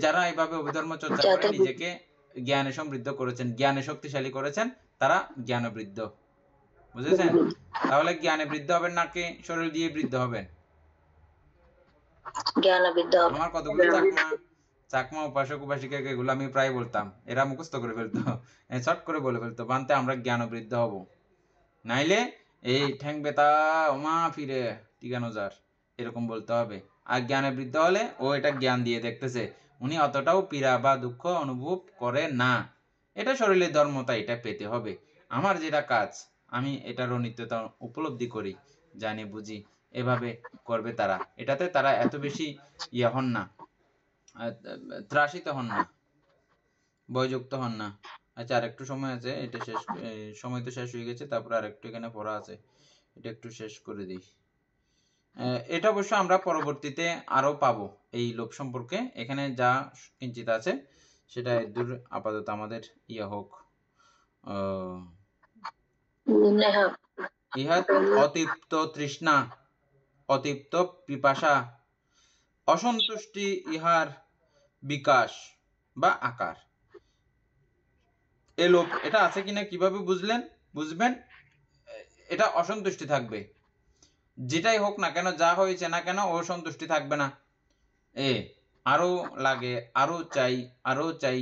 যারা এইভাবে অভিধর্ম চর্চা করে নিজেকে জ্ঞানে সমৃদ্ধ করেছেন, জ্ঞানে শক্তিশালী করেছেন, তারা জ্ঞানবৃদ্ধ, বুঝেছেন? তাহলে জ্ঞানে বৃদ্ধ হবেন নাকি শরীর দিয়ে বৃদ্ধ হবেন? আমার কতগুলো চাকমা উপাসক উপাসিকাকে এগুলো আমি প্রায় বলতাম, এরা মুখস্থ করে ফেলতো, শর্ট করে বলে ফেলতো, বানতে আমরা জ্ঞানবৃদ্ধ হব, নাইলে এই ঠ্যাং বেতা ওমা ফিরে টিকানো যার, এরকম বলতে হবে। আর জ্ঞানে বৃদ্ধ হলে ও এটা জ্ঞান দিয়ে দেখতেছে, উনি অতটাও পীড়া বা দুঃখ অনুভব করে না। এটা শরীরের ধর্মতা, এটা পেতে হবে। আমার যেটা কাজ, আমি এটার অনিত্যতা উপলব্ধি করি, জানি, বুঝি, এভাবে করবে তারা। এটাতে তারা এত বেশি ইয়ে হন না, ত্রাসিত হন না, বয়যুক্ত হন না। আচ্ছা, আর একটু সময় আছে, এটা শেষ, সময় তো শেষ হয়ে গেছে, তারপর আর একটু এখানে পড়া আছে, এটা একটু শেষ করে দিই। এটা অবশ্য আমরা পরবর্তীতে আরো পাবো এই লোভ সম্পর্কে। এখানে যা কিঞ্চিত আছে সেটা দূর আপাতত আমাদের ইয়া হোক। ইহা অতৃপ্ত তৃষ্ণা, অতৃপ্ত পিপাসা, অসন্তুষ্টি ইহার বিকাশ বা আকার। এই লোভ এটা আছে কিনা কিভাবে বুঝবেন? এটা অসন্তুষ্টি থাকবে, যেটাই হোক না কেন, যা হয়েছে না কেন, অসন্তুষ্টি থাকবে না। আরো লাগে, আরো চাই, আরো চাই,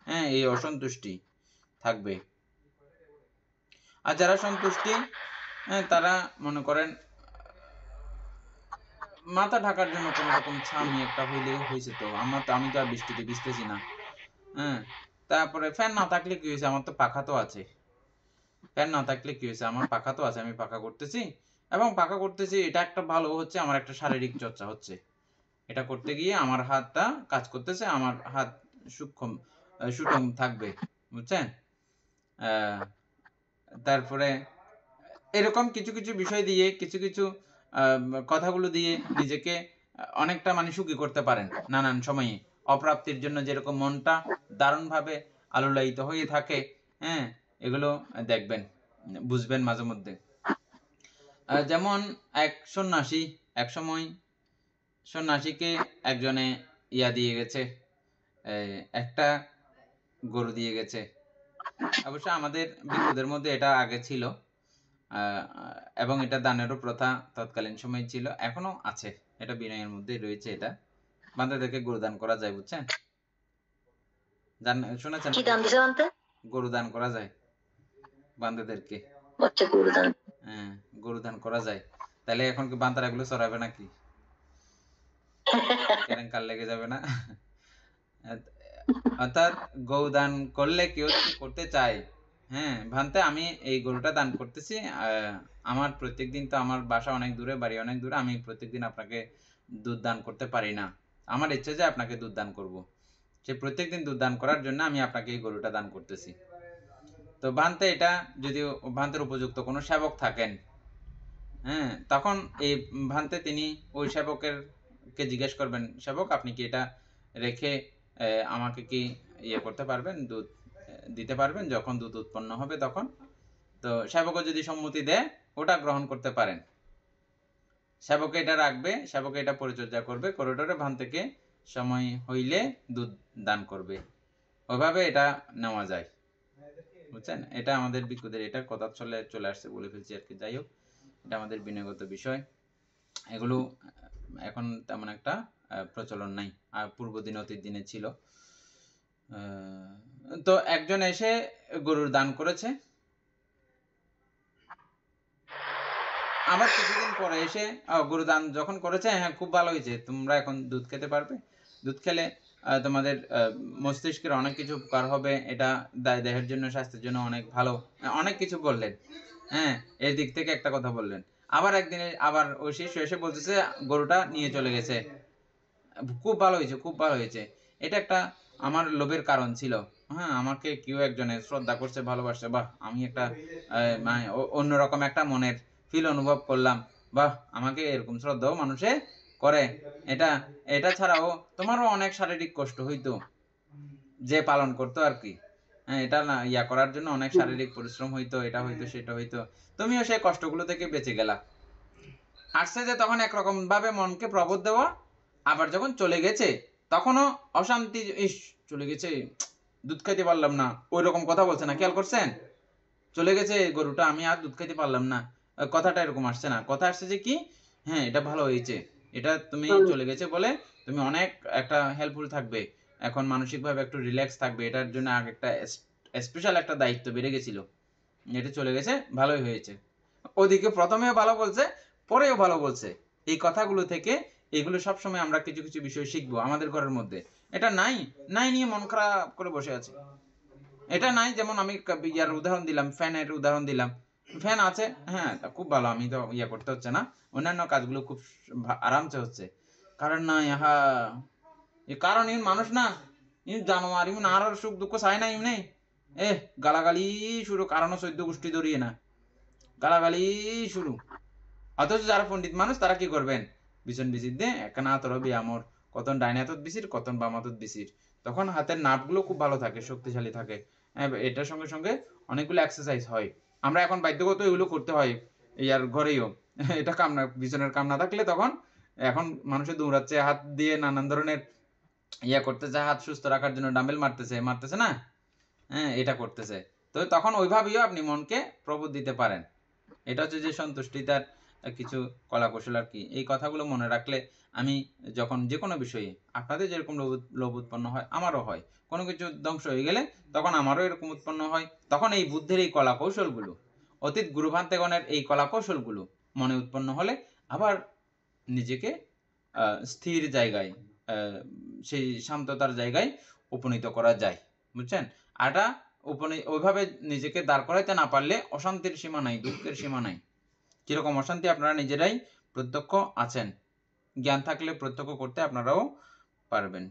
হ্যাঁ, এই অসন্তুষ্টি থাকবে। আর যারা সন্তুষ্টি, হ্যাঁ, তারা মনে করেন মাথা ঢাকার জন্য কোন রকম ছাউনি একটা হইলে হয়েছে, তো আমি তো আর বৃষ্টিতে ভিজতেছি না, হ্যাঁ। তারপরে ফ্যান না থাকলে কি হয়েছে, আমার তো পাখা তো আছে। ফ্যান না থাকলে কি হয়েছে, আমার পাখা তো আছে, আমি পাখা করতেছি, এবং পাখা করতেছি, এটা একটা ভালো হচ্ছে, আমার একটা শারীরিক চর্চা হচ্ছে। এটা করতে গিয়ে আমার হাতটা কাজ করতেছে, আমার হাত সূক্ষ্ম সুটম থাকবে, বুঝছেন? তারপরে এরকম কিছু কিছু বিষয় দিয়ে, কিছু কিছু কথাগুলো দিয়ে নিজেকে অনেকটা মানে সুখী করতে পারেন নানান সময়ে। অপ্রাপ্তির জন্য যেরকম মনটা দারুণভাবে আলোলায়িত হয়ে থাকে, হ্যাঁ, এগুলো দেখবেন, বুঝবেন মাঝে মধ্যে। যেমন এক সন্ন্যাসী, এক সময় সন্ন্যাসীকে একজনে ইয়া দিয়ে গেছে, একটা গরু দিয়ে গেছে। অবশ্য আমাদের ভিক্ষুদের মধ্যে এটা আগে ছিল, এবং এটা দানেরও প্রথা তৎকালীন সময় ছিল, এখনো আছে, এটা বিনয়ের মধ্যে রয়েছে। এটা বান্দাদেরকে গরু দান করা যায়, বুঝছেন? শুনেছেন গরু দান করা যায় বান্দাদেরকে? হ্যাঁ, গরু দান করা যায়। তাহলে এখন কি বান্দারা এগুলো চড়াবে নাকি? কেরেঙ্কার লেগে যাবে না? অর্থাৎ গৌ দান করলে কেউ যদি করতে চায়, হ্যাঁ, ভান্তে আমি এই গরুটা দান করতেছি, আমার প্রত্যেকদিন তো আমার বাসা অনেক দূরে, বাড়ি অনেক দূরে, আমি প্রত্যেকদিন আপনাকে দুধ দান করতে পারি না, আমার ইচ্ছে যে আপনাকে দুধ দান করব, সে প্রত্যেকদিন দুধ দান করার জন্য আমি আপনাকে এই গরুটা দান করতেছি। তো ভান্তে এটা যদি ভান্তের উপযুক্ত কোনো সেবক থাকেন, হ্যাঁ, তখন এই ভান্তে তিনি ওই সেবকের কে জিজ্ঞেস করবেন, সেবক আপনি কি এটা রেখে আমাকে কি ইয়ে করতে পারবেন, দুধ দিতে পারবেন যখন দুধ উৎপন্ন হবে তখন? তো সেবকও যদি সম্মতি দেয়, ওটা গ্রহণ করতে পারেন। সেবকে এটা রাখবে, সেবকে এটা পরিচর্যা করবে, করিডোরে ভান থেকে সময় হইলে দুধ দান করবে। ওইভাবে এটা নেওয়া যায়, বুঝছেন? এটা আমাদের ভিক্ষুদের এটা কথা চলে আসছে, বলে ফেলছি আর কি। যাই হোক, এটা আমাদের বিনয়গত বিষয়, এগুলো এখন তেমন একটা প্রচলন নাই, আর পূর্ব দিন অতীত দিনে ছিল। তো একজন এসে গরুর দান করেছে, আবার কিছুদিন পরে এসে গরু দান যখন করেছে, হ্যাঁ খুব ভালো হয়েছে, তোমরা এখন দুধ খেতে পারবে, দুধ খেলে তোমাদের মস্তিষ্কের অনেক কিছু উপকার হবে, এটা দেহের জন্য স্বাস্থ্যের জন্য অনেক ভালো, অনেক কিছু বললেন। হ্যাঁ, এই দিক থেকে একটা কথা বললেন। আবার একদিনে আবার ওই শিশু এসে বলতেছে গরুটা নিয়ে চলে গেছে, খুব ভালো হয়েছে, খুব ভালো হয়েছে। এটা একটা আমার লোভের কারণ ছিল। হ্যাঁ, আমাকে কেউ একজনে শ্রদ্ধা করছে, ভালোবাসছে, বাহ, আমি একটা মানে অন্যরকম একটা মনের ফিল অনুভব করলাম, বাহ, আমাকে এরকম শ্রদ্ধাও মানুষে করে। এটা এটা ছাড়াও তোমারও অনেক শারীরিক কষ্ট হইতো যে পালন করতো আর কি। হ্যাঁ, এটা না ইয়া করার জন্য অনেক শারীরিক পরিশ্রম হইতো, এটা হইতো সেটা হইতো, তুমিও সেই কষ্টগুলো থেকে বেঁচে গেলা। আসছে যে তখন একরকম ভাবে মনকে প্রবোধ দেওয়া, আবার যখন চলে গেছে তখনও অশান্তি, ইস চলে গেছে, দুধ খাইতে পারলাম না, ওই রকম কথা বলছে না, খেয়াল করছেন? চলে গেছে গরুটা, আমি আর দুধ খাইতে পারলাম না, কথাটা এরকম আসছে না, কথা আসছে যে কি, হ্যাঁ এটা ভালো হয়েছে, এটা তুমি চলে গেছে বলে তুমি অনেক একটা হেল্পফুল থাকবে, এখন মানসিকভাবে একটু রিল্যাক্স থাকবে, এটার জন্য আগে একটা স্পেশাল একটা দায়িত্ব বেড়ে গেছিল, এটা চলে গেছে, ভালোই হয়েছে। ওদিকে প্রথমেও ভালো বলছে, পরেও ভালো বলছে। এই কথাগুলো থেকে এগুলো সবসময় আমরা কিছু কিছু বিষয় শিখবো আমাদের ঘরের মধ্যে। এটা নাই নাই নিয়ে মন খারাপ করে বসে আছে, এটা নাই। যেমন আমি ইয়ার উদাহরণ দিলাম, ফ্যানের উদাহরণ দিলাম, ফ্যান আছে, হ্যাঁ খুব ভালো, আমি তো ইয়া করতে হচ্ছে না, অন্যান্য কাজগুলো খুব আরামসে হচ্ছে, কারণ না ইহা কারণ ইন মানুষ না, ইন জানোয়ার, ইন আর সুখ দুঃখ চায় না, ইমনে গালাগালি শুরু, কারণ 14 গোষ্ঠী ধরিয়ে না গালাগালি শুরু। অথচ যারা পণ্ডিত মানুষ তারা কি করবেন, বিছন বিচির দিয়ে একখানা হাতর হবে আমর, কতন ডাইন হাতত বিচির, কতন বাম হাতত বিচির, তখন হাতের নার্ভগুলো খুব ভালো থাকে, শক্তিশালী থাকে। এটার সঙ্গে সঙ্গে অনেকগুলো এক্সারসাইজ হয়, আমরা এখন বাধ্যগত এগুলো করতে হয় ইয়ার ঘরেও, এটা কাম না, বিছনের কাম না থাকলে তখন এখন মানুষে দৌড়াচ্ছে হাত দিয়ে, নানান ধরনের ইয়া করতেছে, হাত সুস্থ রাখার জন্য ডাম্বেল মারতেছে না, হ্যাঁ এটা করতেছে। তো তখন ওইভাবেও আপনি মনকে প্রবোধ দিতে পারেন। এটা হচ্ছে যে সন্তুষ্টিতার কিছু কলা কৌশল আর কি। এই কথাগুলো মনে রাখলে আমি যখন যে কোনো বিষয়ে আপনাদের যেরকম লোভ উৎপন্ন হয়, আমারও হয়, কোনো কিছু ধ্বংস হয়ে গেলে তখন আমারও এরকম উৎপন্ন হয়, তখন এই বুদ্ধির এই কলা কৌশলগুলো, অতীত গুরুভান্তেগণের এই কলা কৌশলগুলো মনে উৎপন্ন হলে আবার নিজেকে স্থির জায়গায়, সেই শান্ততার জায়গায় উপনীত করা যায়, বুঝছেন? আটা ওইভাবে নিজেকে দাঁড় করাইতে না পারলে অশান্তির সীমা নাই, দুঃখের সীমা নাই। কিরকম অশান্তি আপনারা নিজেরাই প্রত্যক্ষ আছেন, জ্ঞান থাকলে প্রত্যক্ষ করতে আপনারাও পারবেন।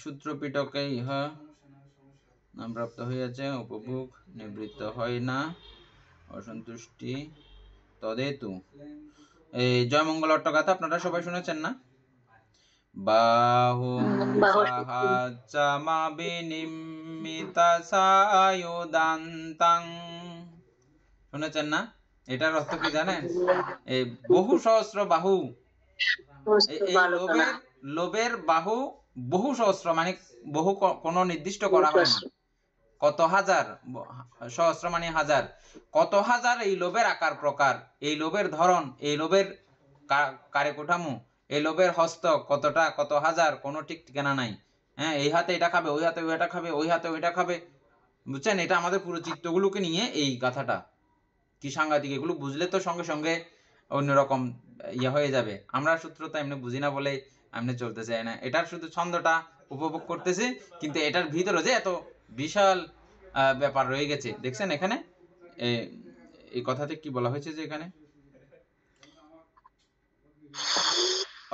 সূত্র পিটকে ইহা নাম প্রাপ্ত হইয়াছে, উপভোগ নিবৃত্ত হয় না, অসন্তুষ্টি তদেতু। এই জয়মঙ্গল অট্টগাথা আপনারা সবাই শুনেছেন না? বাহুং সাহাচামাবিনিম্মিতা সায়ুদান্তাং, শুনেছেন না? এটার অর্থ কি জানেন? এই বহু সহস্র বাহু, এই লোভের বাহু বহু সহস্র, মানে বহু কোনো নির্দিষ্ট করা হয় না, কত হাজার, সহস্র মানে হাজার, কত হাজার এই লোভের আকার প্রকার, এই লোভের ধরন, এই লোভের কার্যকাঠামো, এই লোভের হস্ত কতটা, কত হাজার, কোনো ঠিক ঠিকানা নাই। হ্যাঁ, এই হাতে এটা খাবে, ওই হাতে ওইটা খাবে, ওই হাতে ওইটা খাবে, বুঝছেন? এটা আমাদের পুরো চিত্তগুলোকে নিয়ে এই গাথাটা, কি সাংঘাতিক! এগুলো বুঝলে তো সঙ্গে সঙ্গে অন্যরকম ইয়ে হয়ে যাবে। আমরা সূত্রটা এমনি বুঝি না বলে এমনি চলতে চাই না, এটার শুধু ছন্দটা উপভোগ করতেছি, কিন্তু এটার ভিতরে যে এত বিশাল ব্যাপার রয়ে গেছে, দেখছেন? এখানে এই কথাতে কি বলা হয়েছে যে এখানে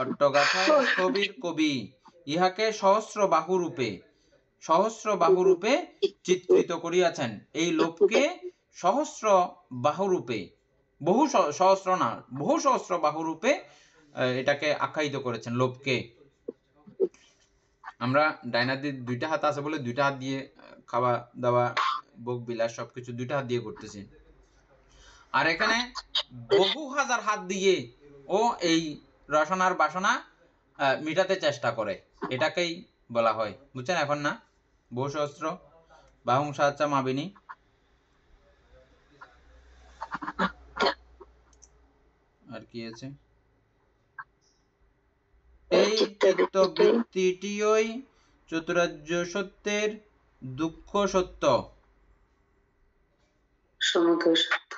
অট্টগাথায় কবির কবি ইহাকে সহস্র বাহুরূপে চিত্রিত করিয়াছেন, এই লোককে সহস্র বাহুরূপে, বহু সহস্র না, বহু সহস্র বাহুরূপে এটাকে আখ্যায়িত করেছেন লোভকে। আমরা ডাইনাদির দুইটা হাত আছে বলে দুইটা হাত দিয়ে খাওয়া দাওয়া, ভোগ বিলাস সবকিছু দুইটা হাত দিয়ে করতেছি, আর এখানে বহু হাজার হাত দিয়ে ও এই রসনার বাসনা মিটাতে চেষ্টা করে, এটাকেই বলা হয়, বুঝছেন এখন না? বহু সহস্র বাহুং সাহাচা মাবিনী, আর কি আছে? এই চিত্তবৃত্তিটিই চতুরার্য সত্যের দুঃখ সত্য,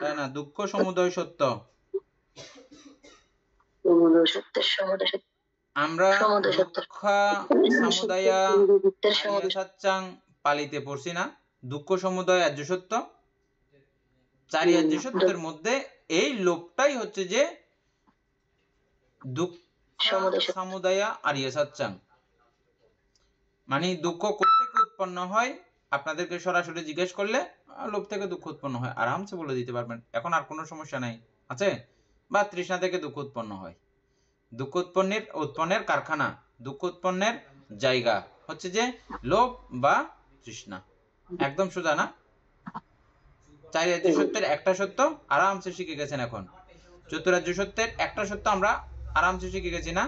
তাই না? দুঃখ সমুদয় সত্য। আমরা দুঃখ সমুদয়া আরিয়া সত্যাং পালিতে পড়ছি না? দুঃখ সমুদয় আর্য সত্য, চারি আর্য সত্যের মধ্যে এই লোকটাই হচ্ছে যে দুঃখ সমুদয়া আরিয়া সত্যাং। মানে দুঃখ কোথেকে উৎপন্ন হয় আপনাদেরকে সরাসরি জিজ্ঞেস করলে লোভ থেকে দুঃখ উৎপন্ন হয়, আরামসে বলে দিতে পারবেন, এখন আর কোনো সমস্যা নাই আছে। বা তৃষ্ণা থেকে দুঃখ উৎপন্ন হয়। দুঃখ উৎপন্নের কারখানা, দুঃখ উৎপন্নের জায়গা হচ্ছে যে লোভ বা তৃষ্ণা। একদম সোজা না? চারিরাজ্য সত্যের একটা সত্য আরামসে শিখে গেছেন। এখন চতুরার্য সত্যের একটা সত্য আমরা আরামসে শিখে গেছি না?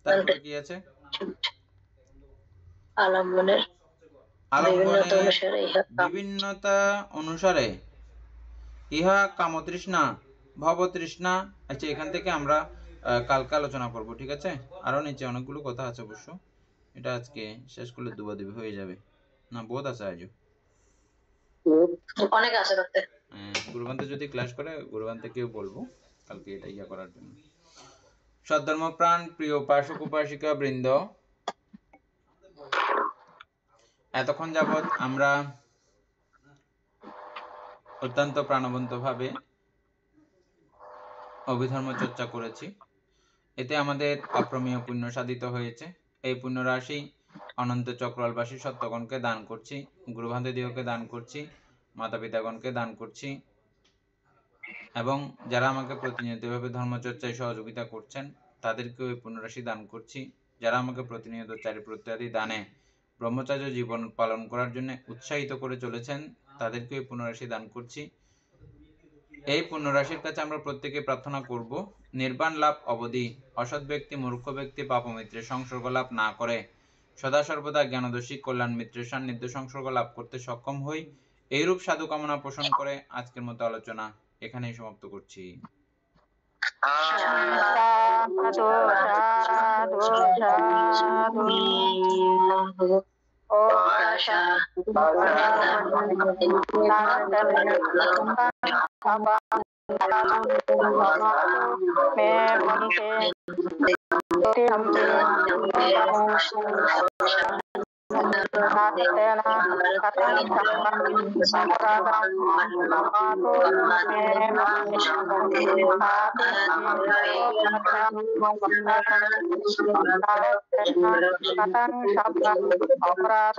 তারপরে কি আছে? আলম্বনের বিভিন্নতা অনুসারে ইহা কামতৃষ্ণা ভবতৃষ্ণা। আচ্ছা, এখান থেকে আমরা কালকে আলোচনা করব, ঠিক আছে? আরো নিচে অনেকগুলো কথা আছে অবশ্য, এটা আজকে শেষ করলে দুবাদিবি হয়ে যাবে না, বোধ আছে আজও অনেক আছে করতে। গুরুবান্তে যদি ক্লাস করে গুরুবান্তেকেও বলবো কালকে এটা ইয়া করার জন্য। সদ্ধর্মপ্রাণ প্রিয় উপাসক উপাসিকা বৃন্দ, এতক্ষণ যাবৎ আমরা অত্যন্ত প্রাণবন্ত ভাবে অভিধর্ম চর্চা করেছি। এতে আমাদের অপ্রমেয় পুণ্য সাধিত হয়েছে। এই পুণ্য রাশি অনন্ত চক্রবাসী সত্যগণকে দান করছি, গুরুভান্তেদিগকে দান করছি, মাতা পিতাগণকে দান করছি, এবং যারা আমাকে প্রতিনিয়তভাবে ধর্মচর্চায় সহযোগিতা করছেন তাদেরকেও এই পুণ্যরাশি দান করছি। যারা আমাকে প্রতিনিয়ত চারিপ্রত্যাদি দানে ব্রহ্মচর্য জীবন পালন করার জন্য উৎসাহিত করে চলেছেন তাদেরকেও এই পুণ্যরাশি দান করছি। এই পুণ্যরাশির কাছে আমরা প্রত্যেকে প্রার্থনা করব নির্বাণ লাভ অবধি অসৎ ব্যক্তি মূর্খ ব্যক্তি পাপমিত্রের সংসর্গ লাভ না করে সদা সর্বদা জ্ঞানদর্শী কল্যাণ মিত্রের সান্নিধ্য সংসর্গ লাভ করতে সক্ষম হই। এইরূপ সাধু কামনা পোষণ করে আজকের মতো আলোচনা এখানেই সমাপ্ত করছি। অপরাধ